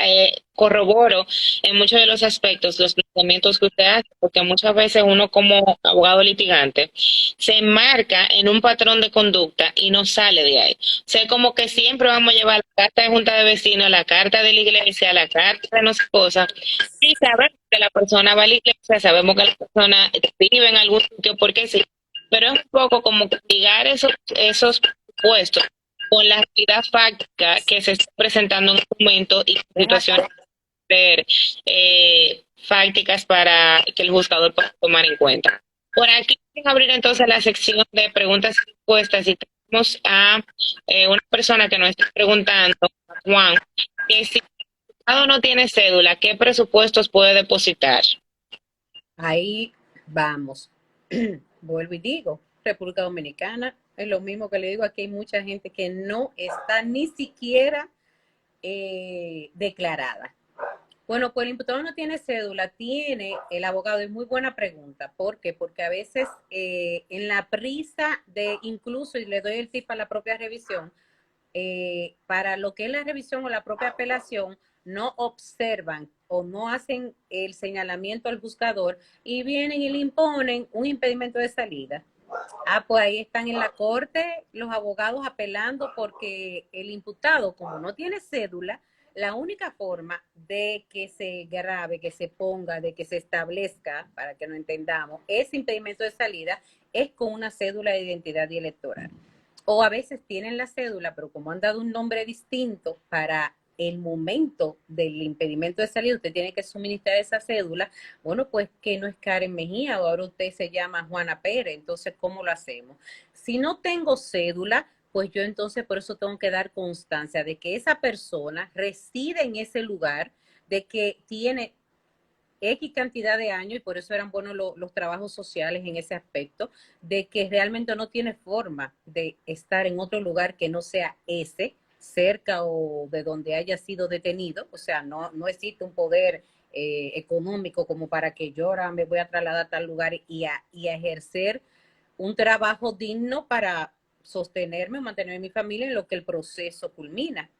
corroboro en muchos de los aspectos los planteamientos que usted hace, porque muchas veces uno como abogado litigante se enmarca en un patrón de conducta y no sale de ahí. O sea, como que siempre vamos a llevar la carta de junta de vecinos, la carta de la iglesia, la carta de no sé cosa. Y sabemos que la persona va a la iglesia, sabemos que la persona vive en algún sitio porque sí, pero es un poco como que ligar esos puesto con la realidad fáctica que se está presentando en un momento y situaciones fácticas para que el juzgador pueda tomar en cuenta. Por aquí vamos a abrir entonces la sección de preguntas y respuestas y tenemos a una persona que nos está preguntando, Juan, que si el juzgado no tiene cédula, ¿qué presupuestos puede depositar? Ahí vamos. Vuelvo y digo, República Dominicana es lo mismo que le digo, aquí hay mucha gente que no está ni siquiera declarada. Bueno, pues el imputado no tiene cédula, tiene el abogado, es muy buena pregunta. ¿Por qué? Porque a veces en la prisa de incluso, y le doy el tip a la propia revisión, para lo que es la revisión o la propia apelación, no observan o no hacen el señalamiento al juzgador y vienen y le imponen un impedimento de salida. Ah, pues ahí están en la corte los abogados apelando porque el imputado, como no tiene cédula, la única forma de que se grave, que se ponga, de que se establezca, para que no entendamos, ese impedimento de salida es con una cédula de identidad y electoral. O a veces tienen la cédula, pero como han dado un nombre distinto para el momento del impedimento de salida, usted tiene que suministrar esa cédula. Bueno, pues que no es Karen Mejía, o ahora usted se llama Juana Pérez, entonces, ¿cómo lo hacemos? Si no tengo cédula, pues yo entonces por eso tengo que dar constancia de que esa persona reside en ese lugar, de que tiene X cantidad de años, y por eso eran buenos los trabajos sociales en ese aspecto, de que realmente no tiene forma de estar en otro lugar que no sea ese, cerca o de donde haya sido detenido. O sea, no existe un poder económico como para que yo ahora me voy a trasladar a tal lugar y a ejercer un trabajo digno para sostenerme o mantener a mi familia en lo que el proceso culmina,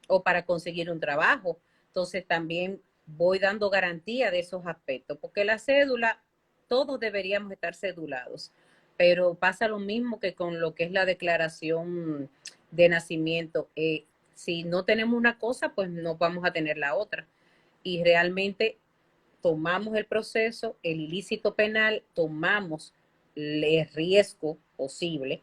o para conseguir un trabajo. Entonces también voy dando garantía de esos aspectos, porque la cédula, todos deberíamos estar cedulados, pero pasa lo mismo que con lo que es la declaración de nacimiento. Si no tenemos una cosa, pues no vamos a tener la otra. Y realmente tomamos el proceso, el ilícito penal, tomamos el riesgo posible,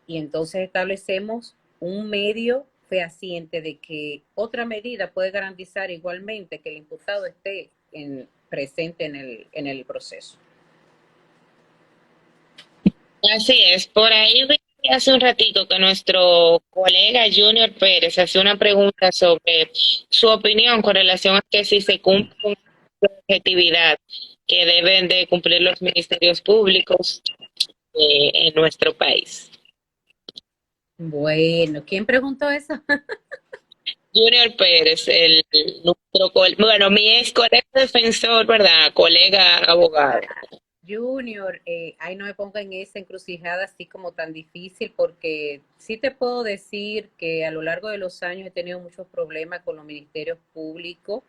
y entonces establecemos un medio fehaciente de que otra medida puede garantizar igualmente que el imputado esté presente en el proceso. Así es, por ahí vi hace un ratito que nuestro colega Junior Pérez hacía una pregunta sobre su opinión con relación a que si se cumple con la objetividad que deben de cumplir los ministerios públicos en nuestro país. Bueno, ¿quién preguntó eso? Junior Pérez, bueno, mi ex colega defensor, ¿verdad? Colega abogado. Junior, ahí no me ponga en esa encrucijada así como tan difícil, porque sí te puedo decir que a lo largo de los años he tenido muchos problemas con los ministerios públicos,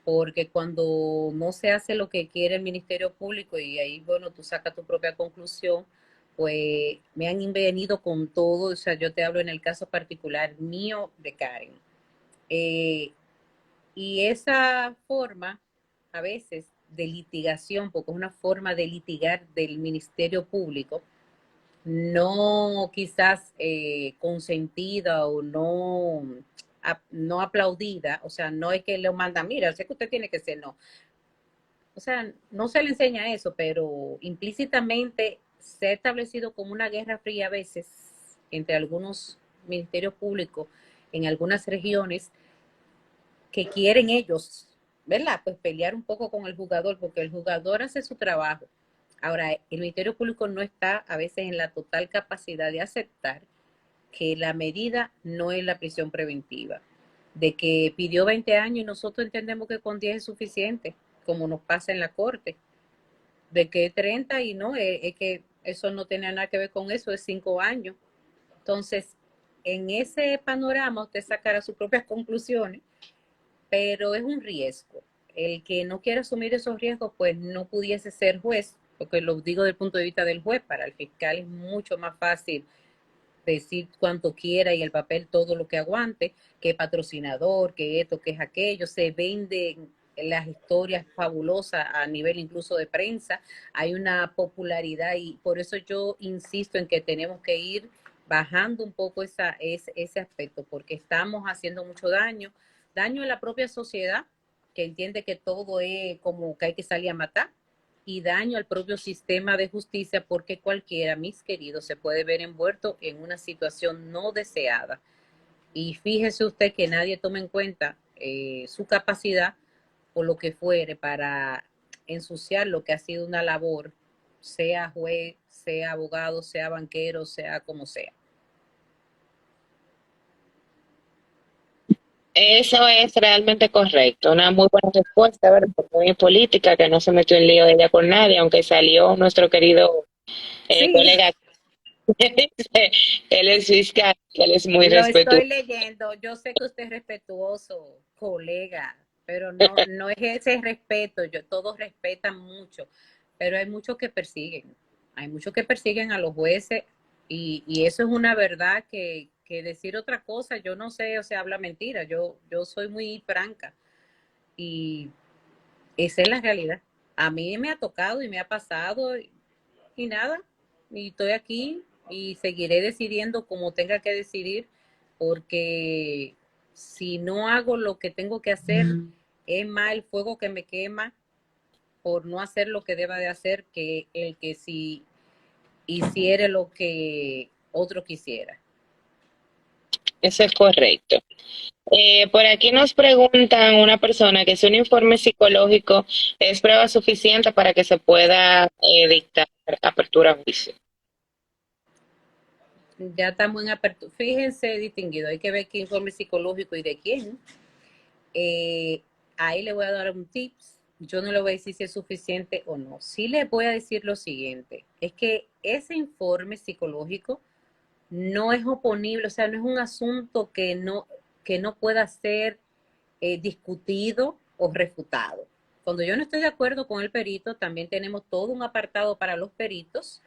porque cuando no se hace lo que quiere el Ministerio Público, y ahí, bueno, tú sacas tu propia conclusión, pues me han venido con todo. O sea, yo te hablo en el caso particular mío de Karen. Eh, y esa forma, a veces, de litigación, porque es una forma de litigar del Ministerio Público, no quizás consentida o no aplaudida. O sea, no es que le manda, mira, sé que usted tiene que ser, no. O sea, no se le enseña eso, pero implícitamente se ha establecido como una guerra fría a veces entre algunos ministerios públicos en algunas regiones, que quieren ellos, ¿verdad? Pues pelear un poco con el jugador, porque el jugador hace su trabajo. Ahora, el Ministerio Público no está a veces en la total capacidad de aceptar que la medida no es la prisión preventiva, de que pidió 20 años y nosotros entendemos que con 10 es suficiente, como nos pasa en la corte, de que 30 y no, es que eso no tiene nada que ver con eso, es 5 años. Entonces, en ese panorama usted sacará sus propias conclusiones, pero es un riesgo. El que no quiera asumir esos riesgos, pues no pudiese ser juez, porque lo digo desde el punto de vista del juez. Para el fiscal es mucho más fácil decir cuanto quiera y el papel todo lo que aguante, que patrocinador, que esto, que es aquello. Se venden las historias fabulosas a nivel incluso de prensa. Hay una popularidad, y por eso yo insisto en que tenemos que ir bajando un poco ese aspecto, porque estamos haciendo mucho daño a la propia sociedad, que entiende que todo es como que hay que salir a matar, y daño al propio sistema de justicia, porque cualquiera, mis queridos, se puede ver envuelto en una situación no deseada. Y fíjese usted que nadie toma en cuenta su capacidad o lo que fuere para ensuciar lo que ha sido una labor, sea juez, sea abogado, sea banquero, sea como sea. Eso es realmente correcto, una muy buena respuesta, ¿verdad? Muy política, que no se metió en lío ella con nadie, aunque salió nuestro querido Sí, colega, él es fiscal, que él es muy lo respetuoso. estoy leyendo. Yo sé que usted es respetuoso, colega, pero no es ese respeto. Todos respetan mucho, pero hay muchos que persiguen. Hay muchos que persiguen a los jueces, y eso es una verdad que decir otra cosa, yo no sé, o sea, habla mentira. Yo soy muy franca, y esa es la realidad. A mí me ha tocado y me ha pasado, y nada, y estoy aquí y seguiré decidiendo como tenga que decidir, porque si no hago lo que tengo que hacer, es más el fuego que me quema por no hacer lo que deba de hacer, que el que si hiciera lo que otro quisiera. Eso es correcto. Por aquí nos preguntan una persona que si un informe psicológico es prueba suficiente para que se pueda dictar apertura a juicio. Ya estamos en apertura. Fíjense, distinguido, hay que ver qué informe psicológico y de quién. Eh, Ahí le voy a dar un tips. Yo no le voy a decir si es suficiente o no. Sí le voy a decir lo siguiente, es que ese informe psicológico no es oponible, o sea, no es un asunto que no pueda ser discutido o refutado. Cuando yo no estoy de acuerdo con el perito, también tenemos todo un apartado para los peritos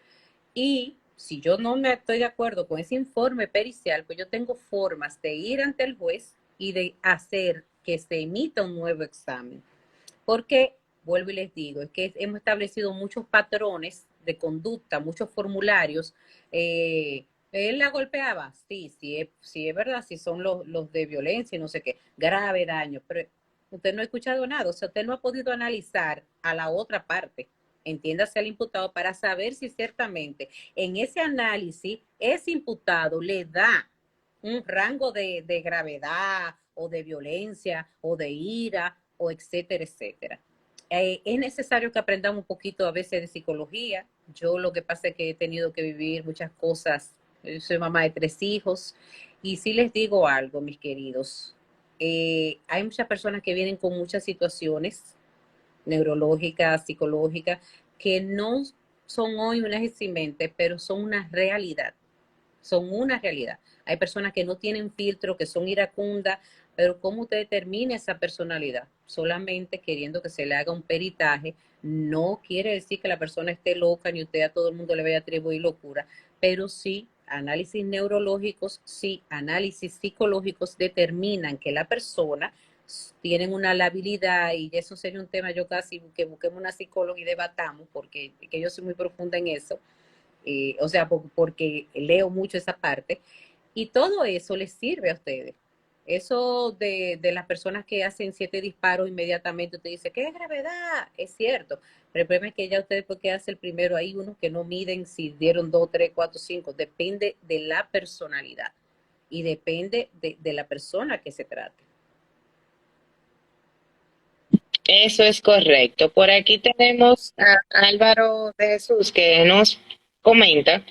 y si yo no me estoy de acuerdo con ese informe pericial, pues yo tengo formas de ir ante el juez y de hacer que se emita un nuevo examen. Porque, vuelvo y les digo, es que hemos establecido muchos patrones de conducta, muchos formularios. Él la golpeaba, sí es verdad, sí son los de violencia y no sé qué, grave daño, pero usted no ha escuchado nada, o sea, usted no ha podido analizar a la otra parte, entiéndase al imputado, para saber si ciertamente en ese análisis ese imputado le da un rango de gravedad o de violencia o de ira o etcétera, etcétera. Es necesario que aprendamos un poquito a veces de psicología. Yo lo que pasa es que he tenido que vivir muchas cosas. Yo soy mamá de 3 hijos y sí les digo algo, mis queridos. Hay muchas personas que vienen con muchas situaciones neurológicas, psicológicas, que no son hoy una eximente, pero son una realidad, son una realidad. Hay personas que no tienen filtro, que son iracundas, pero ¿cómo usted determina esa personalidad? Solamente queriendo que se le haga un peritaje, no quiere decir que la persona esté loca, ni usted a todo el mundo le vaya a atribuir locura, pero sí análisis neurológicos, sí análisis psicológicos determinan que la persona tienen una labilidad y eso sería un tema yo casi que busquemos una psicóloga y debatamos porque que yo soy muy profunda en eso, o sea, porque leo mucho esa parte, y todo eso les sirve a ustedes. Eso de las personas que hacen 7 disparos inmediatamente, usted dice, ¿qué gravedad? Es cierto, pero el problema es que ya ustedes, porque hace el primero, hay unos que no miden si dieron 2, 3, 4, 5, depende de la personalidad y depende de la persona que se trate. Eso es correcto. Por aquí tenemos a Álvaro de Jesús que nos comenta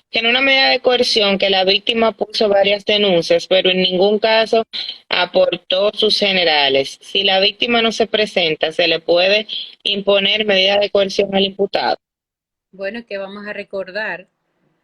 que en una medida de coerción que la víctima puso varias denuncias, pero en ningún caso aportó sus generales. Si la víctima no se presenta, se le puede imponer medida de coerción al imputado. Bueno, que vamos a recordar,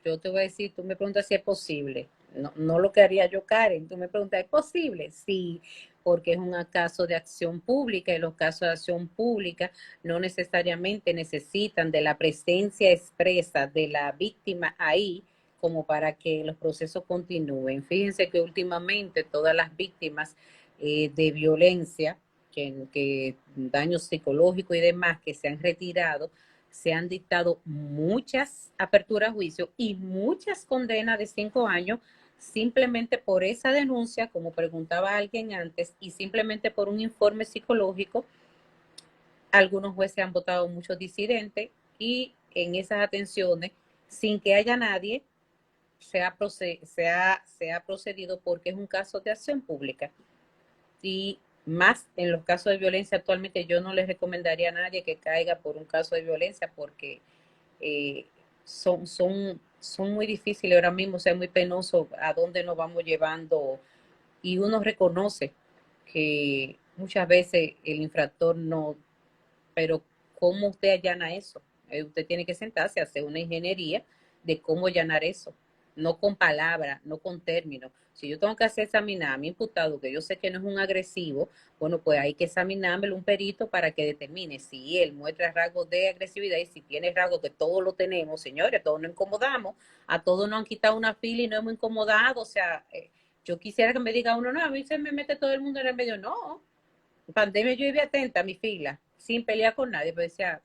yo te voy a decir, tú me preguntas si es posible, no, no lo que haría yo, Karen, tú me preguntas, ¿es posible? Sí, porque es un caso de acción pública y los casos de acción pública no necesariamente necesitan de la presencia expresa de la víctima ahí como para que los procesos continúen. Fíjense que últimamente todas las víctimas de violencia, que daños psicológicos y demás que se han retirado, se han dictado muchas aperturas a juicio y muchas condenas de 5 años simplemente por esa denuncia, como preguntaba alguien antes, y simplemente por un informe psicológico. Algunos jueces han votado muchos disidentes y en esas atenciones, sin que haya nadie, se ha procedido porque es un caso de acción pública. Y más en los casos de violencia actualmente yo no les recomendaría a nadie que caiga por un caso de violencia porque eh, son muy difíciles ahora mismo, o sea, muy penoso a dónde nos vamos llevando y uno reconoce que muchas veces el infractor no, pero ¿cómo usted allana eso? Usted tiene que sentarse a hacer una ingeniería de cómo allanar eso, no con palabras, no con términos. Si yo tengo que hacer examinar a mi imputado, que yo sé que no es un agresivo, bueno, pues hay que examinármelo un perito para que determine si él muestra rasgos de agresividad y si tiene rasgos, que todos lo tenemos, señores, todos nos incomodamos, a todos nos han quitado una fila y no hemos incomodado, o sea, yo quisiera que me diga uno, no, a mí se me mete todo el mundo en el medio, no, en pandemia yo iba atenta a mi fila, sin pelear con nadie, pero decía,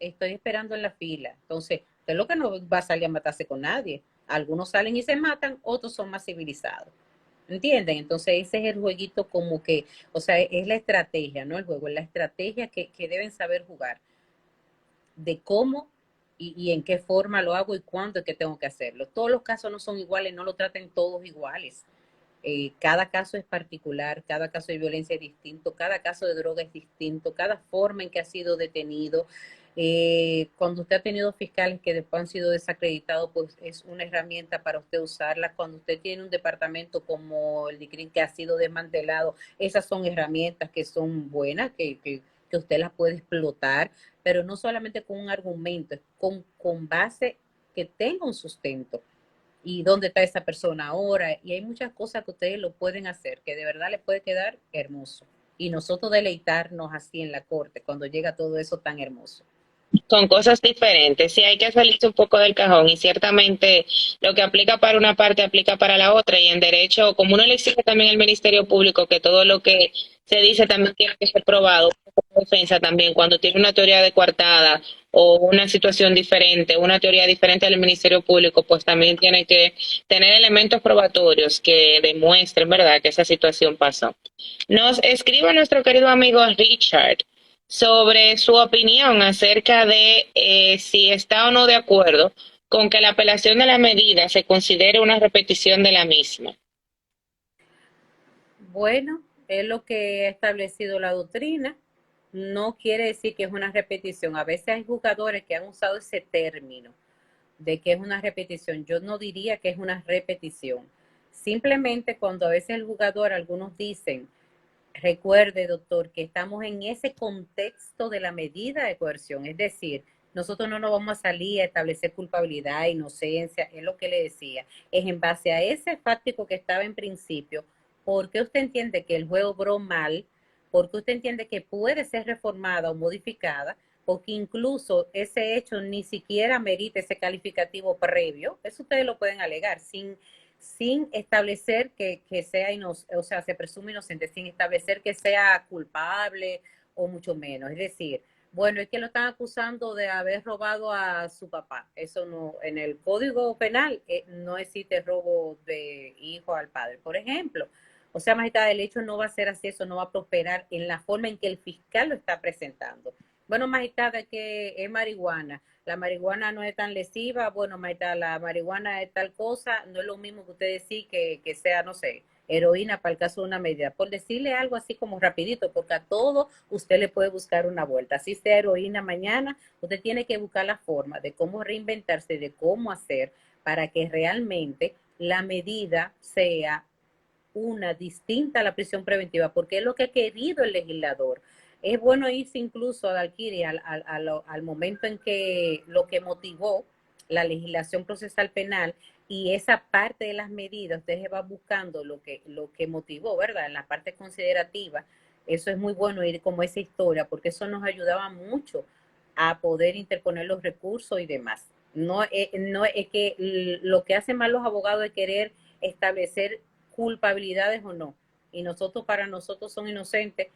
estoy esperando en la fila. Entonces, usted lo que no va a salir a matarse con nadie. Algunos salen y se matan, otros son más civilizados. ¿Entienden? Entonces, ese es el jueguito como que, o sea, es la estrategia, no el juego, es la estrategia que deben saber jugar de cómo y en qué forma lo hago y cuándo es que tengo que hacerlo. Todos los casos no son iguales, no lo traten todos iguales. Cada caso es particular, cada caso de violencia es distinto, cada caso de droga es distinto, cada forma en que ha sido detenido. Cuando usted ha tenido fiscales que después han sido desacreditados, pues es una herramienta para usted usarla. Cuando usted tiene un departamento como el DICRIM que ha sido desmantelado, esas son herramientas que son buenas, que usted las puede explotar, pero no solamente con un argumento, con base que tenga un sustento y dónde está esa persona ahora. Y hay muchas cosas que ustedes lo pueden hacer, que de verdad les puede quedar hermoso. Y nosotros deleitarnos así en la corte cuando llega todo eso tan hermoso. Son cosas diferentes. Sí, hay que salirse un poco del cajón y ciertamente lo que aplica para una parte aplica para la otra y en derecho, como uno le exige también al Ministerio Público que todo lo que se dice también tiene que ser probado, defensa también cuando tiene una teoría de coartada o una situación diferente, una teoría diferente al Ministerio Público, pues también tiene que tener elementos probatorios que demuestren, ¿verdad?, que esa situación pasó. Nos escribe nuestro querido amigo Richard sobre su opinión acerca de si está o no de acuerdo con que la apelación de la medida se considere una repetición de la misma. Bueno, es lo que ha establecido la doctrina. No quiere decir que es una repetición. A veces hay jugadores que han usado ese término de que es una repetición. Yo no diría que es una repetición. Simplemente cuando a veces el jugador, algunos dicen, recuerde, doctor, que estamos en ese contexto de la medida de coerción, es decir, nosotros no nos vamos a salir a establecer culpabilidad, inocencia, es lo que le decía. Es en base a ese fáctico que estaba en principio, porque usted entiende que el juego obró mal, porque usted entiende que puede ser reformada o modificada, porque incluso ese hecho ni siquiera merita ese calificativo previo, eso ustedes lo pueden alegar, sin establecer que sea inocente, o sea, se presume inocente, sin establecer que sea culpable o mucho menos. Es decir, bueno, es que lo están acusando de haber robado a su papá. Eso no, en el Código Penal no existe robo de hijo al padre, por ejemplo. O sea, magistrada, el hecho no va a ser así, eso no va a prosperar en la forma en que el fiscal lo está presentando. Bueno, magistrada, que es marihuana, la marihuana no es tan lesiva, bueno, maita, la marihuana es tal cosa, no es lo mismo que usted decir que sea, no sé, heroína para el caso de una medida, por decirle algo así como rapidito, porque a todo usted le puede buscar una vuelta, así sea heroína mañana, usted tiene que buscar la forma de cómo reinventarse, de cómo hacer para que realmente la medida sea una distinta a la prisión preventiva, porque es lo que ha querido el legislador. Es bueno irse incluso a Alquiri al momento en que lo que motivó la legislación procesal penal y esa parte de las medidas, usted se va buscando lo que motivó, ¿verdad? En la parte considerativa, eso es muy bueno ir como esa historia, porque eso nos ayudaba mucho a poder interponer los recursos y demás. No es que lo que hacen mal los abogados es querer establecer culpabilidades o no. Y nosotros, para nosotros son inocentes,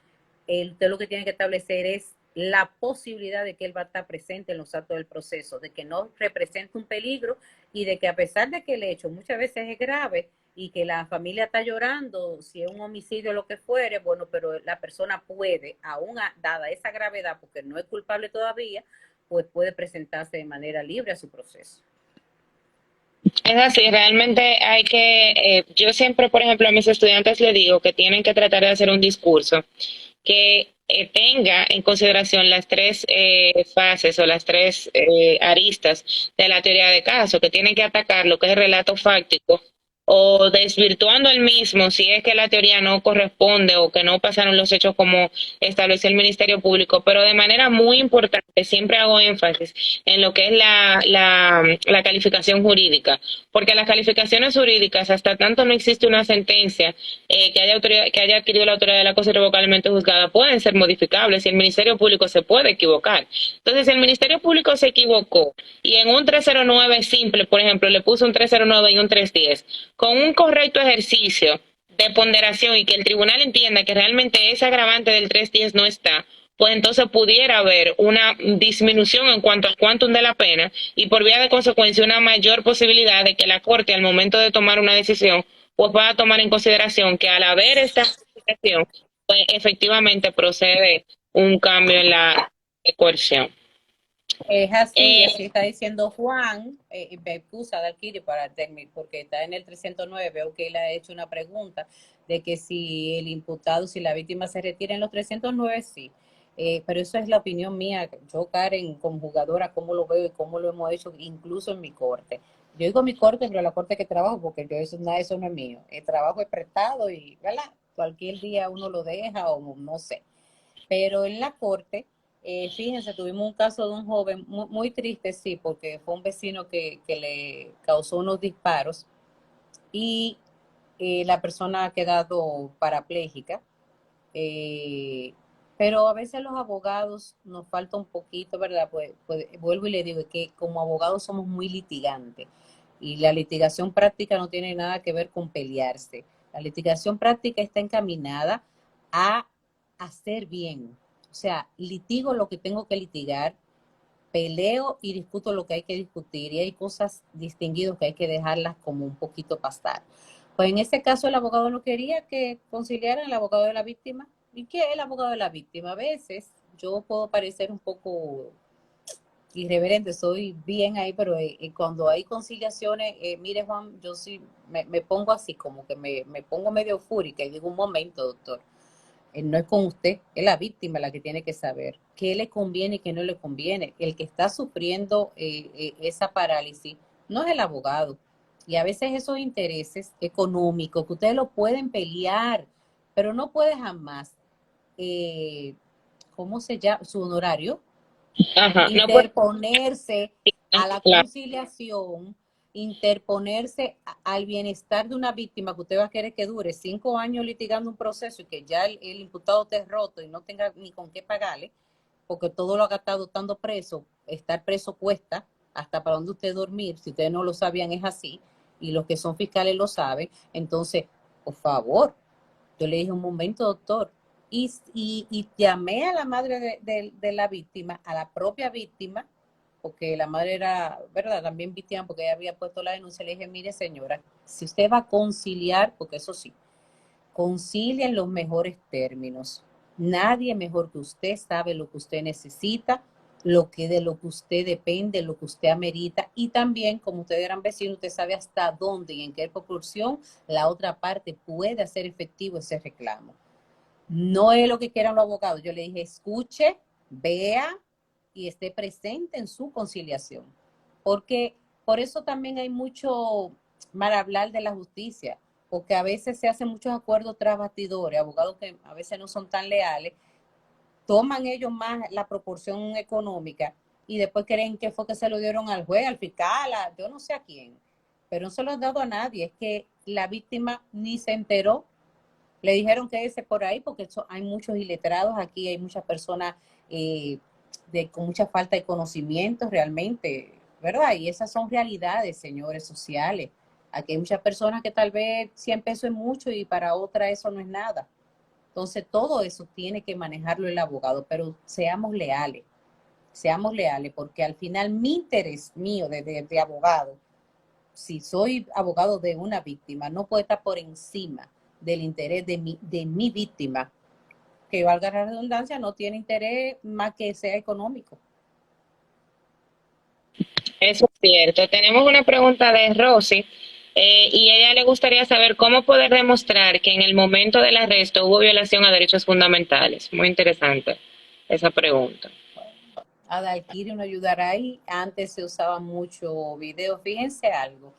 usted lo que tiene que establecer es la posibilidad de que él va a estar presente en los actos del proceso, de que no represente un peligro y de que a pesar de que el hecho muchas veces es grave y que la familia está llorando, si es un homicidio o lo que fuere, bueno, pero la persona puede, aún dada esa gravedad, porque no es culpable todavía, pues puede presentarse de manera libre a su proceso. Es así, realmente hay que, yo siempre, por ejemplo, a mis estudiantes les digo que tienen que tratar de hacer un discurso que tenga en consideración las tres fases o las tres aristas de la teoría de caso, que tienen que atacar lo que es el relato fáctico o desvirtuando el mismo si es que la teoría no corresponde o que no pasaron los hechos como estableció el Ministerio Público, pero de manera muy importante siempre hago énfasis en lo que es la calificación jurídica, porque las calificaciones jurídicas, hasta tanto no existe una sentencia que haya adquirido la autoridad de la cosa irrevocablemente juzgada, pueden ser modificables y el Ministerio Público se puede equivocar. Entonces, si el Ministerio Público se equivocó y en un 309 simple, por ejemplo, le puso un 309 y un 310, con un correcto ejercicio de ponderación y que el tribunal entienda que realmente ese agravante del 310 no está, pues entonces pudiera haber una disminución en cuanto al quantum de la pena y por vía de consecuencia una mayor posibilidad de que la Corte al momento de tomar una decisión pues va a tomar en consideración que al haber esta justificación pues efectivamente procede un cambio en la coerción. Es así, y así está diciendo Juan, me excusa de Alquiri para terminar, porque está en el 309, veo que él ha hecho una pregunta de que si el imputado, si la víctima se retira en los 309, sí. Pero eso es la opinión mía, yo Karen, como jugadora, cómo lo veo y cómo lo hemos hecho, incluso en mi corte. Yo digo mi corte, pero la corte que trabajo, porque yo eso, nada, eso no es mío. El trabajo es prestado y, ¿verdad? Cualquier día uno lo deja o no sé. Pero en la corte, fíjense, tuvimos un caso de un joven muy, muy triste, sí, porque fue un vecino que le causó unos disparos y la persona ha quedado parapléjica. Eh, pero a veces los abogados nos falta un poquito, ¿verdad? Pues vuelvo y le digo que como abogados somos muy litigantes y la litigación práctica no tiene nada que ver con pelearse. La litigación práctica está encaminada a hacer bien. O sea, litigo lo que tengo que litigar, peleo y discuto lo que hay que discutir y hay cosas distinguidas que hay que dejarlas como un poquito pasar. Pues en este caso el abogado no quería que conciliaran el abogado de la víctima. ¿Y qué es el abogado de la víctima? A veces yo puedo parecer un poco irreverente, soy bien ahí, pero cuando hay conciliaciones, mire Juan, yo sí me pongo así, como que me pongo medio fúrica y digo un momento, doctor, no es con usted, es la víctima la que tiene que saber qué le conviene y qué no le conviene. El que está sufriendo esa parálisis no es el abogado. Y a veces esos intereses económicos que ustedes lo pueden pelear, pero no puede jamás, eh, ¿cómo se llama? Su honorario, Ajá, no puede, interponerse a la claro. conciliación, interponerse al bienestar de una víctima que usted va a querer que dure 5 años litigando un proceso y que ya el imputado esté roto y no tenga ni con qué pagarle, porque todo lo ha gastado estando preso, estar preso cuesta, hasta para donde usted dormir, si ustedes no lo sabían es así, y los que son fiscales lo saben, entonces, por favor, yo le dije un momento, doctor, y llamé a la madre de la víctima, a la propia víctima, porque la madre era, ¿verdad? También víctima, porque ella había puesto la denuncia. Le dije, mire señora, si usted va a conciliar, porque eso sí, concilia en los mejores términos. Nadie mejor que usted sabe lo que usted necesita, de lo que usted depende, lo que usted amerita y también, como usted eran vecinos, usted sabe hasta dónde y en qué proporción la otra parte puede hacer efectivo ese reclamo. No es lo que quieran los abogados. Yo le dije, escuche, vea y esté presente en su conciliación. Porque por eso también hay mucho mal hablar de la justicia, porque a veces se hacen muchos acuerdos tras bastidores, abogados que a veces no son tan leales, toman ellos más la proporción económica y después creen que fue que se lo dieron al juez, al fiscal, yo no sé a quién, pero no se lo han dado a nadie, es que la víctima ni se enteró. Le dijeron que ese por ahí, porque hay muchos iletrados aquí, hay muchas personas con mucha falta de conocimientos realmente, ¿verdad? Y esas son realidades, señores, sociales. Aquí hay muchas personas que tal vez 100 pesos es mucho y para otra eso no es nada. Entonces, todo eso tiene que manejarlo el abogado, pero seamos leales, porque al final mi interés mío de abogado, si soy abogado de una víctima, no puede estar por encima del interés de mi víctima, que valga la redundancia, no tiene interés más que sea económico. Eso es cierto. Tenemos una pregunta de Rosy y a ella le gustaría saber cómo poder demostrar que en el momento del arresto hubo violación a derechos fundamentales. Muy interesante esa pregunta. Adalkiri nos ayudará ahí. Antes se usaba mucho video. Fíjense algo.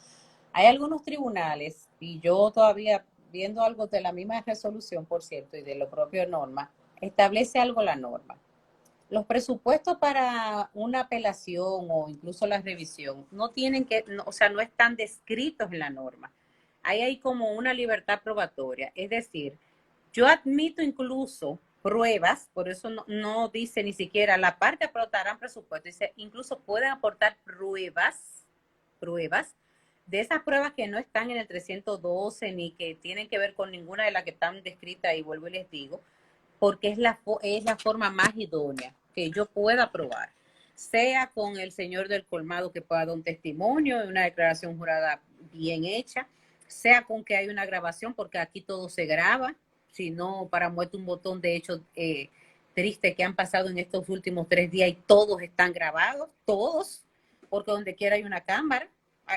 Hay algunos tribunales, y yo todavía viendo algo de la misma resolución, por cierto, y de lo propio norma, establece algo la norma. Los presupuestos para una apelación o incluso la revisión no tienen que, no, o sea, no están descritos en la norma. Ahí hay como una libertad probatoria. Es decir, yo admito incluso pruebas, por eso no dice ni siquiera la parte aportarán presupuesto, dice incluso pueden aportar pruebas de esas pruebas que no están en el 312 ni que tienen que ver con ninguna de las que están descritas y vuelvo y les digo, porque es la forma más idónea que yo pueda probar, sea con el señor del colmado que pueda dar un testimonio, una declaración jurada bien hecha, sea con que hay una grabación, porque aquí todo se graba, si no, para muerte un botón, de hecho, tristes que han pasado en estos últimos 3 días y todos están grabados, todos, porque donde quiera hay una cámara.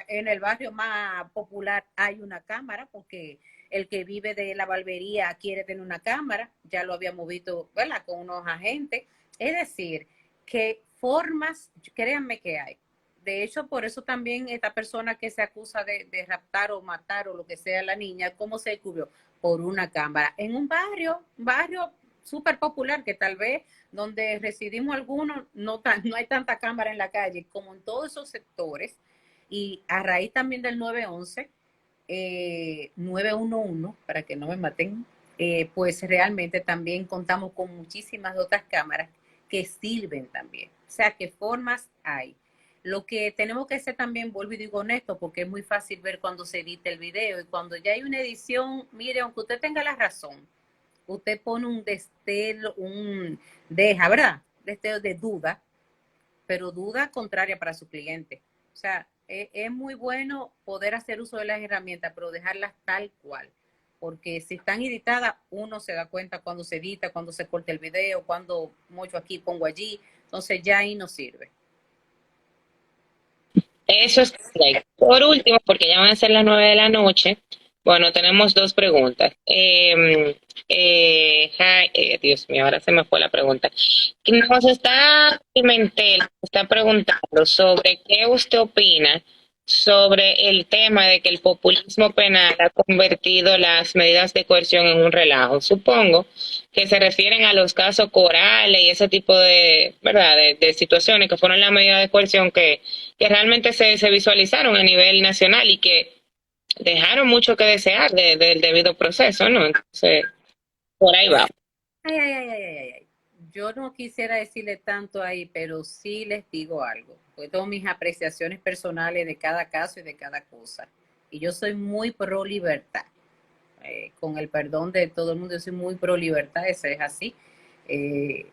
En el barrio más popular hay una cámara porque el que vive de la barbería quiere tener una cámara, ya lo habíamos visto, ¿verdad?, con unos agentes. Es decir, que formas, créanme que hay. De hecho, por eso también esta persona que se acusa de raptar o matar o lo que sea a la niña, ¿cómo se descubrió? Por una cámara. En un barrio súper popular que tal vez donde residimos algunos no hay tanta cámara en la calle como en todos esos sectores. Y a raíz también del 911, 911, para que no me maten, pues realmente también contamos con muchísimas otras cámaras que sirven también. O sea, que formas hay. Lo que tenemos que hacer también, vuelvo y digo honesto, porque es muy fácil ver cuando se edita el video y cuando ya hay una edición, mire, aunque usted tenga la razón, usted pone un destello, deja, ¿verdad? Destello de duda, pero duda contraria para su cliente. O sea, es muy bueno poder hacer uso de las herramientas, pero dejarlas tal cual. Porque si están editadas, uno se da cuenta cuando se edita, cuando se corta el video, cuando mucho aquí, pongo allí. Entonces ya ahí no sirve. Eso es correcto. Por último, porque ya van a ser las 9 de la noche, bueno, tenemos dos preguntas. Dios mío, ahora se me fue la pregunta. Nos está Pimentel, está preguntando sobre qué usted opina sobre el tema de que el populismo penal ha convertido las medidas de coerción en un relajo. Supongo que se refieren a los casos corales y ese tipo de, ¿verdad?, de situaciones que fueron las medidas de coerción que realmente se visualizaron a nivel nacional y que dejaron mucho que desear del debido proceso, ¿no? Entonces, por ahí va. Ay, ay, ay, ay, ay, ay. Yo no quisiera decirle tanto ahí, pero sí les digo algo. Pues tengo mis apreciaciones personales de cada caso y de cada cosa. Y yo soy muy pro libertad. Con el perdón de todo el mundo, yo soy muy pro libertad, eso es así.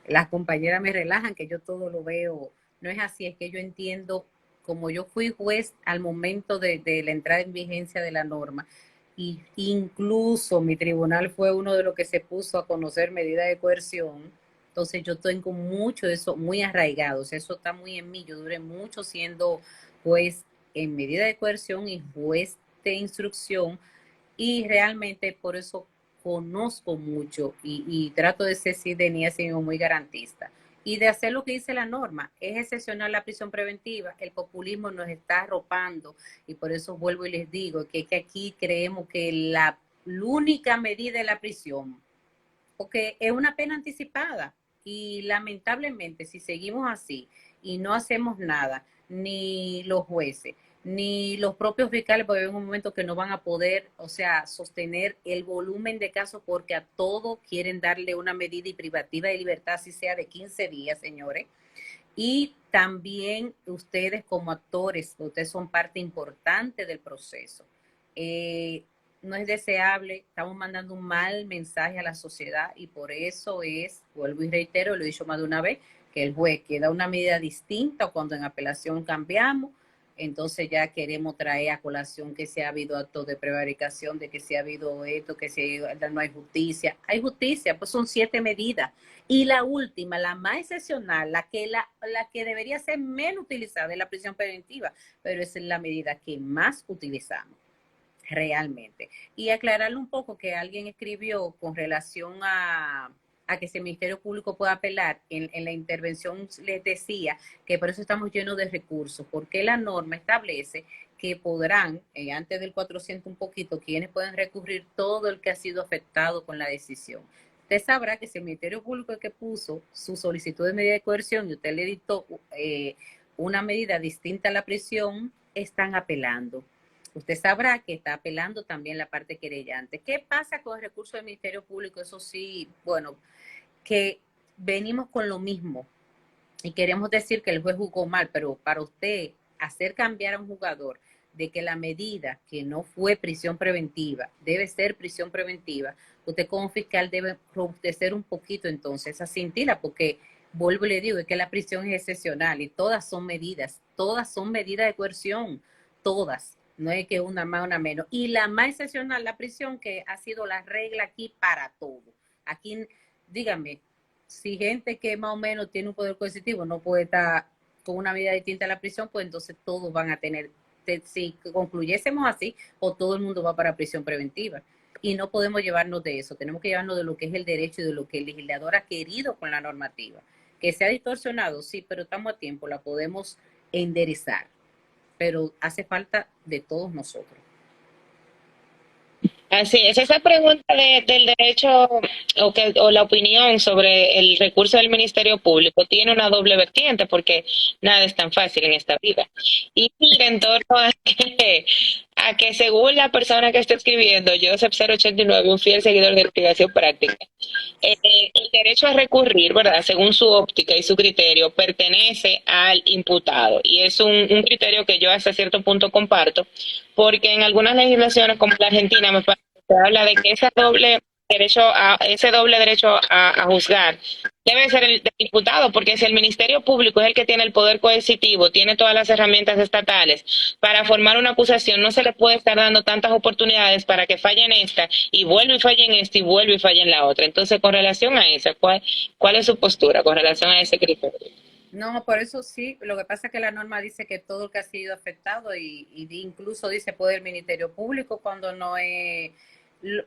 Las compañeras me relajan que yo todo lo veo, no es así, es que yo entiendo, como yo fui juez al momento de la entrada en vigencia de la norma, y incluso mi tribunal fue uno de los que se puso a conocer medidas de coerción, entonces yo tengo mucho de eso muy arraigado, o sea, eso está muy en mí, yo duré mucho siendo juez en medida de coerción y juez de instrucción, y realmente por eso conozco mucho y trato de ser sí de niña muy garantista y de hacer lo que dice la norma, es excepcional la prisión preventiva. El populismo nos está arropando y por eso vuelvo y les digo que aquí creemos que la única medida es la prisión, porque es una pena anticipada y lamentablemente si seguimos así y no hacemos nada, ni los jueces, ni los propios fiscales, porque hay un momento que no van a poder, o sea, sostener el volumen de casos porque a todo quieren darle una medida privativa de libertad, así sea de 15 días, señores. Y también ustedes como actores, ustedes son parte importante del proceso. No es deseable, estamos mandando un mal mensaje a la sociedad y por eso es, vuelvo y reitero, lo he dicho más de una vez, que el juez queda una medida distinta cuando en apelación cambiamos, entonces ya queremos traer a colación que si ha habido actos de prevaricación, de que si ha habido esto, que si no hay justicia. Hay justicia, pues son 7 medidas. Y la última, la más excepcional, la que debería ser menos utilizada es la prisión preventiva, pero esa es la medida que más utilizamos realmente. Y aclararle un poco que alguien escribió con relación a que si el Ministerio Público pueda apelar, en la intervención les decía que por eso estamos llenos de recursos, porque la norma establece que podrán, antes del 400 un poquito, quienes pueden recurrir todo el que ha sido afectado con la decisión. Usted sabrá que si el Ministerio Público es que puso su solicitud de medida de coerción y usted le dictó una medida distinta a la prisión, están apelando. Usted sabrá que está apelando también la parte querellante. ¿Qué pasa con el recurso del Ministerio Público? Eso sí, bueno, que venimos con lo mismo y queremos decir que el juez jugó mal, pero para usted hacer cambiar a un jugador de que la medida que no fue prisión preventiva debe ser prisión preventiva, usted como fiscal debe robustecer un poquito entonces esa cintila, porque vuelvo y le digo, es que la prisión es excepcional y todas son medidas de coerción, todas. No es que una más, una menos. Y la más excepcional, la prisión, que ha sido la regla aquí para todo. Aquí, dígame, si gente que más o menos tiene un poder coercitivo no puede estar con una medida distinta a la prisión, pues entonces todos van a tener, si concluyésemos así, o todo el mundo va para prisión preventiva. Y no podemos llevarnos de eso, tenemos que llevarnos de lo que es el derecho y de lo que el legislador ha querido con la normativa. Que se ha distorsionado, sí, pero estamos a tiempo, la podemos enderezar, pero hace falta de todos nosotros. Así es, esa pregunta del derecho o la opinión sobre el recurso del Ministerio Público tiene una doble vertiente porque nada es tan fácil en esta vida. Y mira, en torno a que según la persona que está escribiendo, Joseph 089, un fiel seguidor de investigación práctica, el derecho a recurrir, ¿verdad? Según su óptica y su criterio, pertenece al imputado. Y es un criterio que yo hasta cierto punto comparto, porque en algunas legislaciones como la Argentina me parece que se habla de que ese doble derecho a juzgar debe ser el del imputado, porque si el Ministerio Público es el que tiene el poder coercitivo, tiene todas las herramientas estatales para formar una acusación, no se le puede estar dando tantas oportunidades para que falle en esta y vuelva y falle en esta y vuelva y falle en la otra. Entonces, con relación a eso, ¿cuál es su postura con relación a ese criterio? No, por eso sí, lo que pasa es que la norma dice que todo el que ha sido afectado y incluso dice puede el Ministerio Público cuando no es,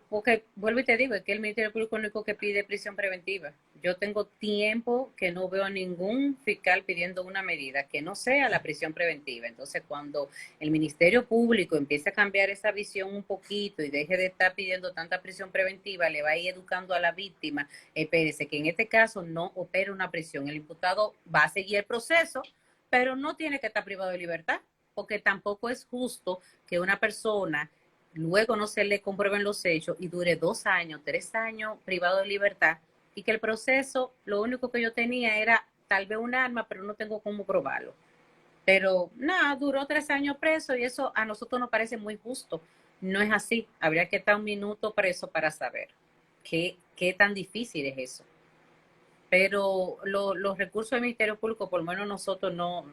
porque vuelvo y te digo, es que el Ministerio Público es el único que pide prisión preventiva. Yo tengo tiempo que no veo a ningún fiscal pidiendo una medida que no sea la prisión preventiva. Entonces, cuando el Ministerio Público empiece a cambiar esa visión un poquito y deje de estar pidiendo tanta prisión preventiva, le va a ir educando a la víctima. Espérese, que en este caso no opera una prisión. El imputado va a seguir el proceso, pero no tiene que estar privado de libertad, porque tampoco es justo que una persona luego no se le comprueben los hechos y dure 2 años, 3 años privado de libertad y que el proceso, lo único que yo tenía era tal vez un arma, pero no tengo cómo probarlo. Pero nada, duró 3 años preso y eso a nosotros nos parece muy justo. No es así, habría que estar un minuto preso para saber qué tan difícil es eso. Pero los recursos del Ministerio Público, por lo menos nosotros no,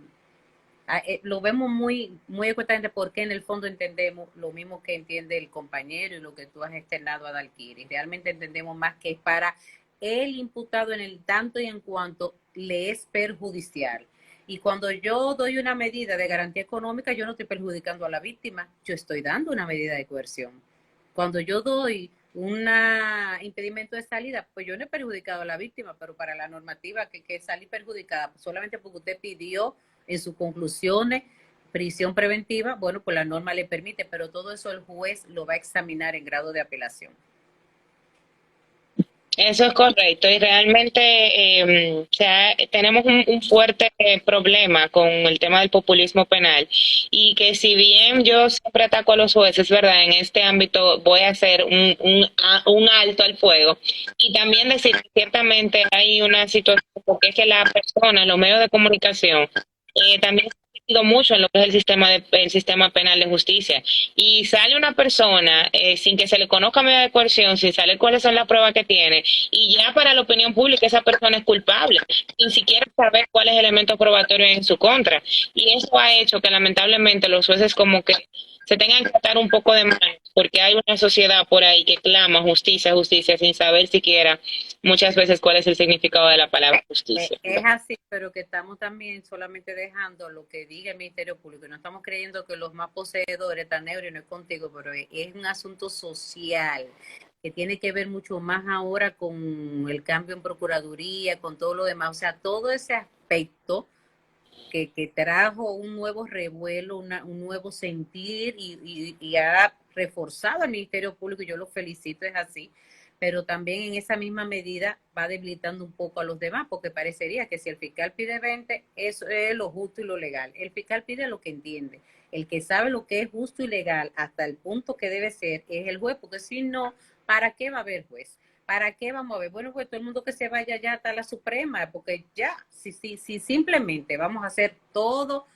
lo vemos muy ecuestamente porque en el fondo entendemos lo mismo que entiende el compañero y lo que tú has externado a Dalkiri. Realmente entendemos más que es para el imputado en el tanto y en cuanto le es perjudicial. Y cuando yo doy una medida de garantía económica, yo no estoy perjudicando a la víctima, yo estoy dando una medida de coerción. Cuando yo doy un impedimento de salida, pues yo no he perjudicado a la víctima, pero para la normativa que salí perjudicada solamente porque usted pidió en sus conclusiones prisión preventiva, bueno, pues la norma le permite, pero todo eso el juez lo va a examinar en grado de apelación. Eso es correcto y realmente tenemos un fuerte problema con el tema del populismo penal y que si bien yo siempre ataco a los jueces, ¿verdad? En este ámbito voy a hacer un alto al fuego y también decir que ciertamente hay una situación porque es que la persona, los medios de comunicación, también se ha metido mucho en lo que es el sistema penal de justicia y sale una persona sin que se le conozca medida de coerción, sin saber cuáles son las pruebas que tiene y ya para la opinión pública esa persona es culpable, sin siquiera saber cuál es el elemento probatorio en su contra. Y eso ha hecho que lamentablemente los jueces como que se tengan que atar un poco de manos, porque hay una sociedad por ahí que clama justicia, justicia, sin saber siquiera muchas veces cuál es el significado de la palabra justicia. Es así, pero que estamos también solamente dejando lo que diga el Ministerio Público. No estamos creyendo que los más poseedores están ebrios, no es contigo, pero es un asunto social que tiene que ver mucho más ahora con el cambio en Procuraduría, con todo lo demás. O sea, todo ese aspecto que trajo un nuevo revuelo, un nuevo sentir y ha reforzado al Ministerio Público, y yo lo felicito, es así, pero también en esa misma medida va debilitando un poco a los demás, porque parecería que si el fiscal pide 20, eso es lo justo y lo legal. El fiscal pide lo que entiende. El que sabe lo que es justo y legal hasta el punto que debe ser es el juez, porque si no, ¿para qué va a haber juez? ¿Para qué vamos a ver? Bueno, pues todo el mundo que se vaya ya hasta la Suprema, porque ya, si simplemente vamos a hacer todo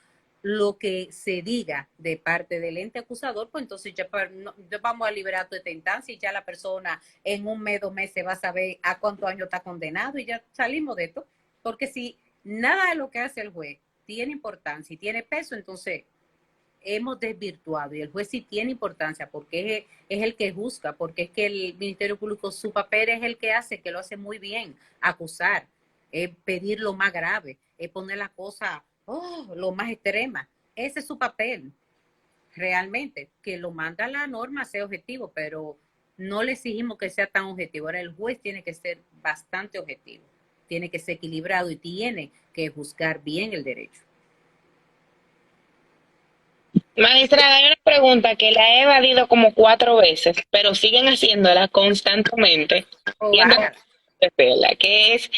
lo que se diga de parte del ente acusador, pues entonces ya, ya vamos a liberar toda esta instancia y ya la persona en 1 mes, 2 meses va a saber a cuántos años está condenado y ya salimos de esto. Porque si nada de lo que hace el juez tiene importancia y tiene peso, entonces hemos desvirtuado, y el juez sí tiene importancia porque es el que juzga, porque es que el Ministerio Público, su papel es el que hace, que lo hace muy bien, acusar, pedir lo más grave, poner la cosa lo más extrema. Ese es su papel, realmente, que lo manda la norma a ser objetivo, pero no le exigimos que sea tan objetivo. Ahora el juez tiene que ser bastante objetivo, tiene que ser equilibrado y tiene que juzgar bien el derecho. Magistrada, hay una pregunta que la he evadido como 4 veces, pero siguen haciéndola constantemente. Oh, Entiendo hágala. que es,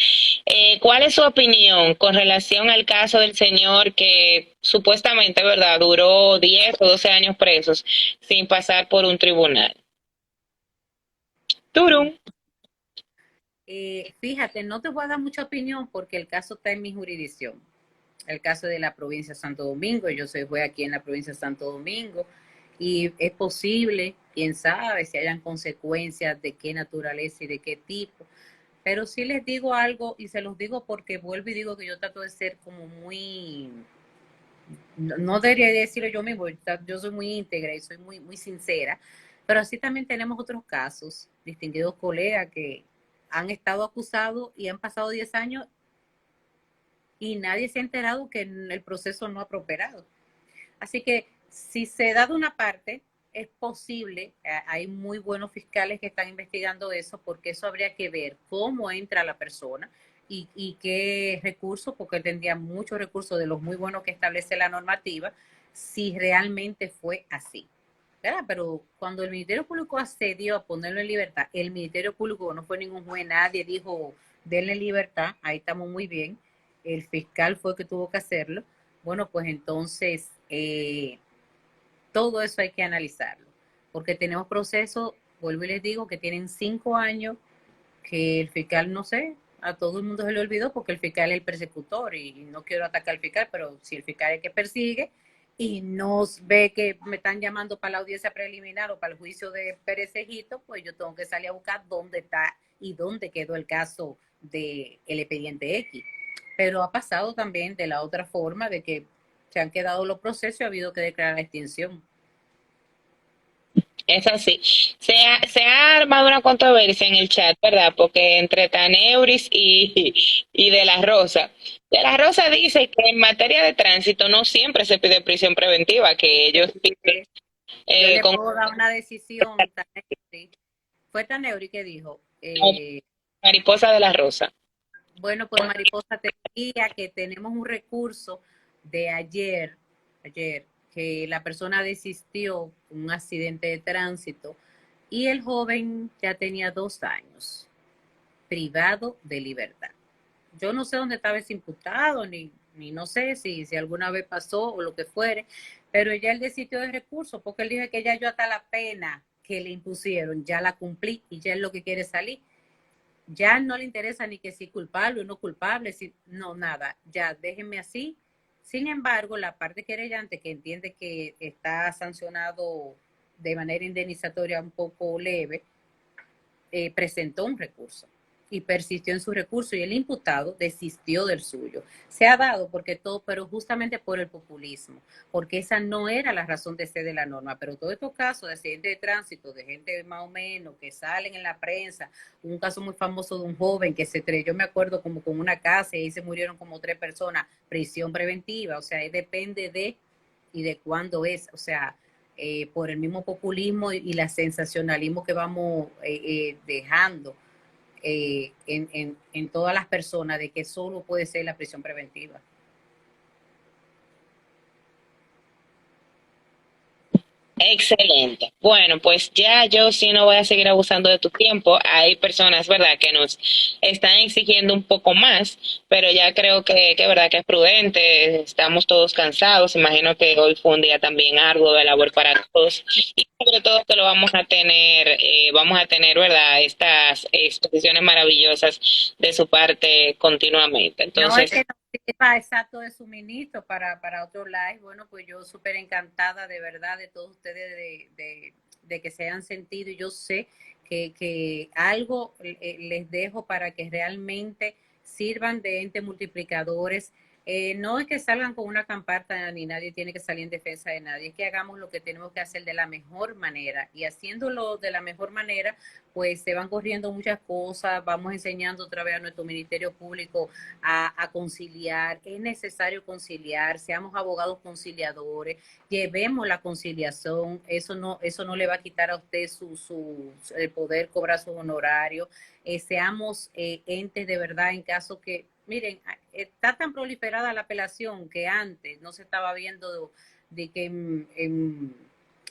¿cuál es su opinión con relación al caso del señor que supuestamente, verdad, duró 10 o 12 años presos sin pasar por un tribunal? Turum. Fíjate, no te voy a dar mucha opinión porque el caso está en mi jurisdicción. El caso de la provincia de Santo Domingo, yo soy juez aquí en la provincia de Santo Domingo y es posible, quién sabe, si hayan consecuencias de qué naturaleza y de qué tipo, pero sí les digo algo y se los digo porque vuelvo y digo que yo trato de ser como muy, no debería decirlo yo mismo, yo soy muy íntegra y soy muy sincera, pero así también tenemos otros casos, distinguidos colegas que han estado acusados y han pasado 10 años y nadie se ha enterado que el proceso no ha prosperado. Así que si se da de una parte, es posible, hay muy buenos fiscales que están investigando eso, porque eso habría que ver cómo entra la persona y qué recursos, porque él tendría muchos recursos de los muy buenos que establece la normativa, si realmente fue así. ¿Verdad? Pero cuando el Ministerio Público accedió a ponerlo en libertad, el Ministerio Público no fue ningún juez, nadie dijo denle libertad, ahí estamos muy bien, el fiscal fue el que tuvo que hacerlo. Bueno, pues entonces todo eso hay que analizarlo, porque tenemos procesos, vuelvo y les digo, que tienen 5 años, que el fiscal, no sé, a todo el mundo se le olvidó porque el fiscal es el persecutor y no quiero atacar al fiscal, pero si el fiscal es el que persigue y nos ve que me están llamando para la audiencia preliminar o para el juicio de Pérez Ejito, pues yo tengo que salir a buscar dónde está y dónde quedó el caso del expediente X. Pero ha pasado también de la otra forma, de que se han quedado los procesos y ha habido que declarar la extinción. Es así. Se ha armado una controversia en el chat, ¿verdad? Porque entre Taneuris y De la Rosa dice que en materia de tránsito no siempre se pide prisión preventiva, que ellos piden, Yo le con puedo dar una decisión. Fue Taneuri que dijo, mariposa de la Rosa. bueno, pues Mariposa te diría que tenemos un recurso de ayer, que la persona desistió un accidente de tránsito y el joven ya tenía 2 años privado de libertad. Yo no sé dónde estaba ese imputado, ni no sé si alguna vez pasó o lo que fuere, pero ya él desistió de recursos porque él dijo que ya yo hasta la pena que le impusieron ya la cumplí y ya es lo que quiere salir. Ya no le interesa ni que si culpable o no culpable, si, no, nada, ya déjenme así. Sin embargo, la parte querellante que entiende que está sancionado de manera indemnizatoria un poco leve, presentó un recurso y persistió en su recurso y el imputado desistió del suyo. Se ha dado porque todo, pero justamente por el populismo, porque esa no era la razón de ser de la norma, pero todos estos casos de accidentes de tránsito, de gente más o menos que salen en la prensa, un caso muy famoso de un joven que se estrelló, yo me acuerdo como con una casa y ahí se murieron como 3 personas, prisión preventiva, o sea, depende de y de cuándo es, o sea, por el mismo populismo y la sensacionalismo que vamos dejando en todas las personas de que solo puede ser la prisión preventiva. Excelente. Bueno, pues ya yo sí no voy a seguir abusando de tu tiempo. Hay personas, ¿verdad?, que nos están exigiendo un poco más, pero ya creo que verdad que es prudente. Estamos todos cansados. Imagino que hoy fue un día también arduo de labor para todos. Y sobre todo que lo vamos a tener, ¿verdad?, estas exposiciones maravillosas de su parte continuamente. No es Entonces, que no sepa exacto de suministro para otro live. Bueno, pues yo súper encantada de verdad de todos ustedes de que se hayan sentido. Y yo sé que algo les dejo para que realmente sirvan de entes multiplicadores No es que salgan con una campanita ni nadie tiene que salir en defensa de nadie, es que hagamos lo que tenemos que hacer de la mejor manera y haciéndolo de la mejor manera, pues se van corriendo muchas cosas, vamos enseñando otra vez a nuestro Ministerio Público a conciliar, es necesario conciliar, seamos abogados conciliadores, llevemos la conciliación, eso no le va a quitar a usted el poder cobrar su honorario, seamos entes de verdad en caso que, miren, está tan proliferada la apelación que antes no se estaba viendo de que en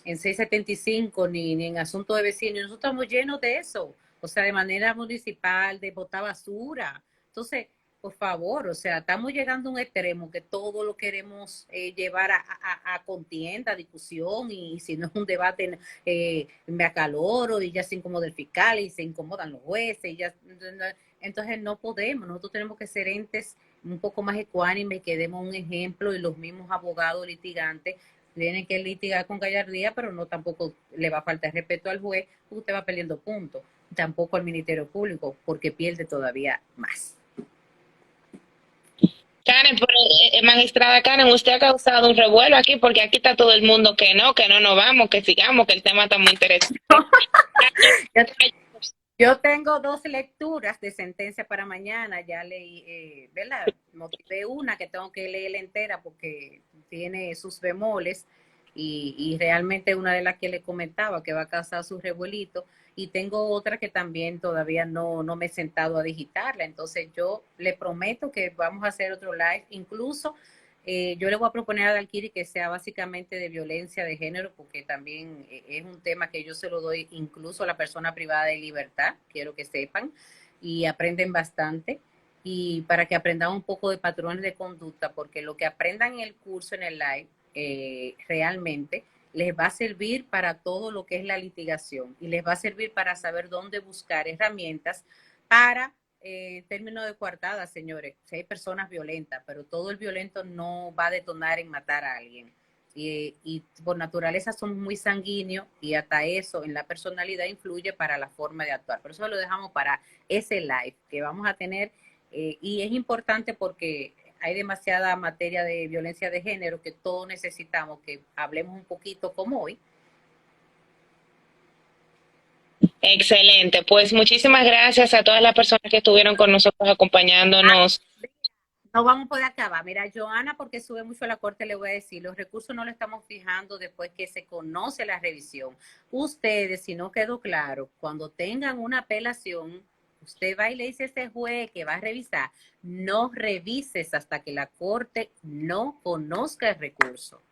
675 ni en asunto de vecinos, nosotros estamos llenos de eso, o sea, de manera municipal, de botar basura. Entonces, por favor, o sea, estamos llegando a un extremo que todo lo queremos llevar a contienda, a discusión, y si no es un debate, me acaloro y ya se incomoda el fiscal y se incomodan los jueces, y ya, entonces no podemos, nosotros tenemos que ser entes un poco más ecuánimes, que demos un ejemplo y los mismos abogados litigantes tienen que litigar con gallardía, pero no tampoco le va a faltar respeto al juez, porque usted va perdiendo puntos, tampoco al Ministerio Público, porque pierde todavía más. Karen, pero, magistrada Karen, usted ha causado un revuelo aquí porque aquí está todo el mundo que no nos vamos, que sigamos, que el tema está muy interesante. Yo tengo 2 lecturas de sentencia para mañana, ya leí, ¿verdad? Motivé una que tengo que leer entera porque tiene sus bemoles y realmente una de las que le comentaba que va a causar su revuelito y tengo otra que también todavía no me he sentado a digitarla, entonces yo le prometo que vamos a hacer otro live, incluso yo le voy a proponer a Dalkiri que sea básicamente de violencia de género, porque también es un tema que yo se lo doy incluso a la persona privada de libertad, quiero que sepan, y aprenden bastante, y para que aprendan un poco de patrones de conducta, porque lo que aprendan en el curso, en el live, realmente les va a servir para todo lo que es la litigación, y les va a servir para saber dónde buscar herramientas para término de coartada, señores, si hay personas violentas, pero todo el violento no va a detonar en matar a alguien. Y por naturaleza somos muy sanguíneos y hasta eso en la personalidad influye para la forma de actuar. Por eso lo dejamos para ese live que vamos a tener y es importante porque hay demasiada materia de violencia de género que todos necesitamos que hablemos un poquito como hoy. Excelente, pues muchísimas gracias a todas las personas que estuvieron con nosotros acompañándonos. No vamos a poder acabar. Mira, Joana, porque sube mucho a la corte, le voy a decir, los recursos no lo estamos fijando después que se conoce la revisión. Ustedes, si no quedó claro, cuando tengan una apelación, usted va y le dice a ese juez que va a revisar, no revises hasta que la corte no conozca el recurso.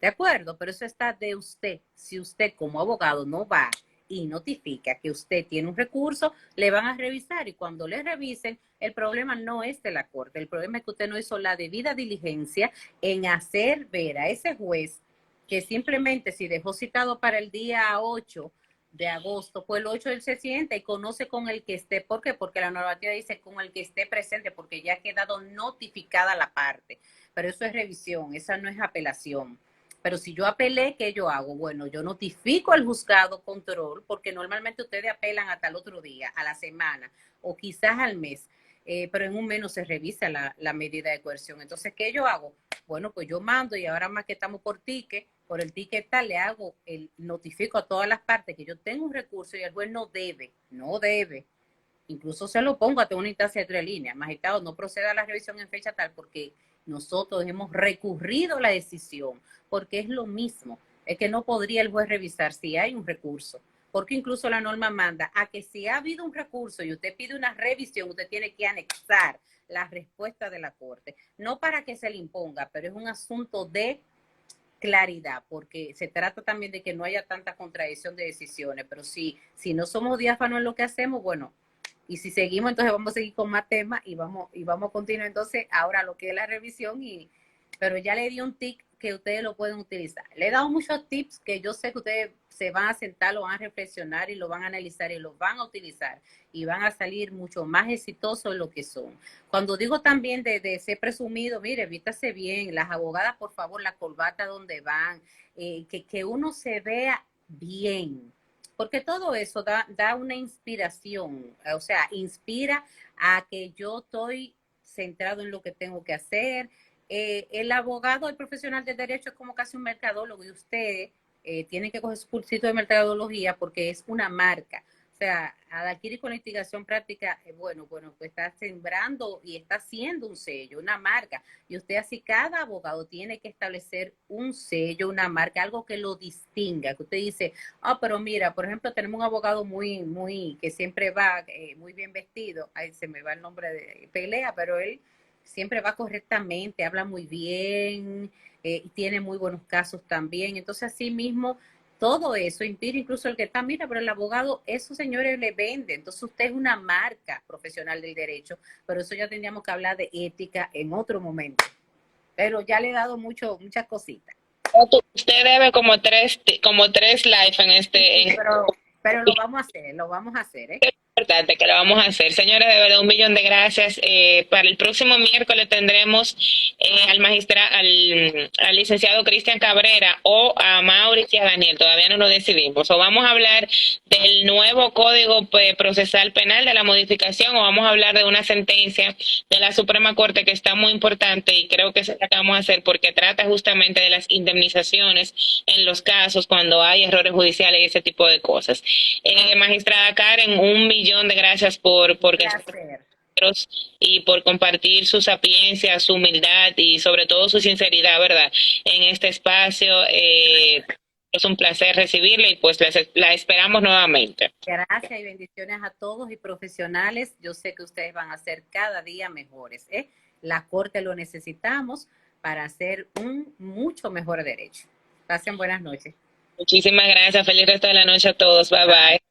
¿De acuerdo? Pero eso está de usted. Si usted como abogado no va y notifica que usted tiene un recurso, le van a revisar y cuando le revisen, el problema no es de la corte, el problema es que usted no hizo la debida diligencia en hacer ver a ese juez que simplemente si dejó citado para el día 8 de agosto, pues el 8 él se sienta y conoce con el que esté. ¿Por qué? Porque la normativa dice con el que esté presente, porque ya ha quedado notificada la parte. Pero eso es revisión, esa no es apelación. Pero si yo apelé, ¿qué yo hago? Bueno, yo notifico al juzgado control, porque normalmente ustedes apelan hasta el otro día, a la semana, o quizás al mes, pero en un mes no se revisa la medida de coerción. Entonces, ¿qué yo hago? Bueno, pues yo mando, y ahora más que estamos por el ticket tal, le hago, notifico a todas las partes que yo tengo un recurso y el juez no debe. Incluso se lo pongo hasta una instancia de 3 líneas. Magistrado, no proceda a la revisión en fecha tal porque nosotros hemos recurrido la decisión, porque es lo mismo. Es que no podría el juez revisar si hay un recurso, porque incluso la norma manda a que si ha habido un recurso y usted pide una revisión, usted tiene que anexar la respuesta de la Corte. No para que se le imponga, pero es un asunto de claridad, porque se trata también de que no haya tanta contradicción de decisiones, pero si no somos diáfanos en lo que hacemos, bueno, y si seguimos, entonces vamos a seguir con más temas y vamos a continuar entonces ahora lo que es la revisión, pero ya le di un tip que ustedes lo pueden utilizar. Le he dado muchos tips que yo sé que ustedes se van a sentar, lo van a reflexionar y lo van a analizar y lo van a utilizar y van a salir mucho más exitosos de lo que son. Cuando digo también de ser presumido, mire, vístase bien, las abogadas, por favor, la corbata donde van, que uno se vea bien, porque todo eso da una inspiración, o sea, inspira a que yo estoy centrado en lo que tengo que hacer. El abogado, el profesional del derecho es como casi un mercadólogo y usted tiene que coger su cursito de mercadología porque es una marca. O sea, al adquirir con la investigación práctica, pues está sembrando y está haciendo un sello, una marca. Y usted así, cada abogado tiene que establecer un sello, una marca, algo que lo distinga, que usted dice, pero mira, por ejemplo, tenemos un abogado que siempre va muy bien vestido, ahí se me va el nombre de pelea, pero él siempre va correctamente, habla muy bien, y tiene muy buenos casos también. Entonces, así mismo, todo eso impide incluso el que está, mira, pero el abogado, esos señores le vende. Entonces, usted es una marca profesional del derecho, pero eso ya tendríamos que hablar de ética en otro momento. Pero ya le he dado muchas cositas. Usted debe como tres live en Sí, este, pero lo vamos a hacer, ¿eh? importante que lo vamos a hacer. Señores, de verdad, un millón de gracias. Para el próximo miércoles tendremos al licenciado Cristian Cabrera o a Mauricio y a Daniel. Todavía no lo decidimos. O vamos a hablar del nuevo Código Procesal Penal, de la modificación, o vamos a hablar de una sentencia de la Suprema Corte que está muy importante y creo que es la que vamos a hacer porque trata justamente de las indemnizaciones en los casos cuando hay errores judiciales y ese tipo de cosas. Magistrada Karen, un millón de gracias por y por compartir su sapiencia, su humildad y sobre todo su sinceridad, ¿verdad? En este espacio. Es un placer recibirla y pues la esperamos nuevamente. Gracias y bendiciones a todos y profesionales. Yo sé que ustedes van a ser cada día mejores, ¿eh? La Corte lo necesitamos para hacer un mucho mejor derecho. Pasen buenas noches. Muchísimas gracias. Feliz resto de la noche a todos. Bye bye.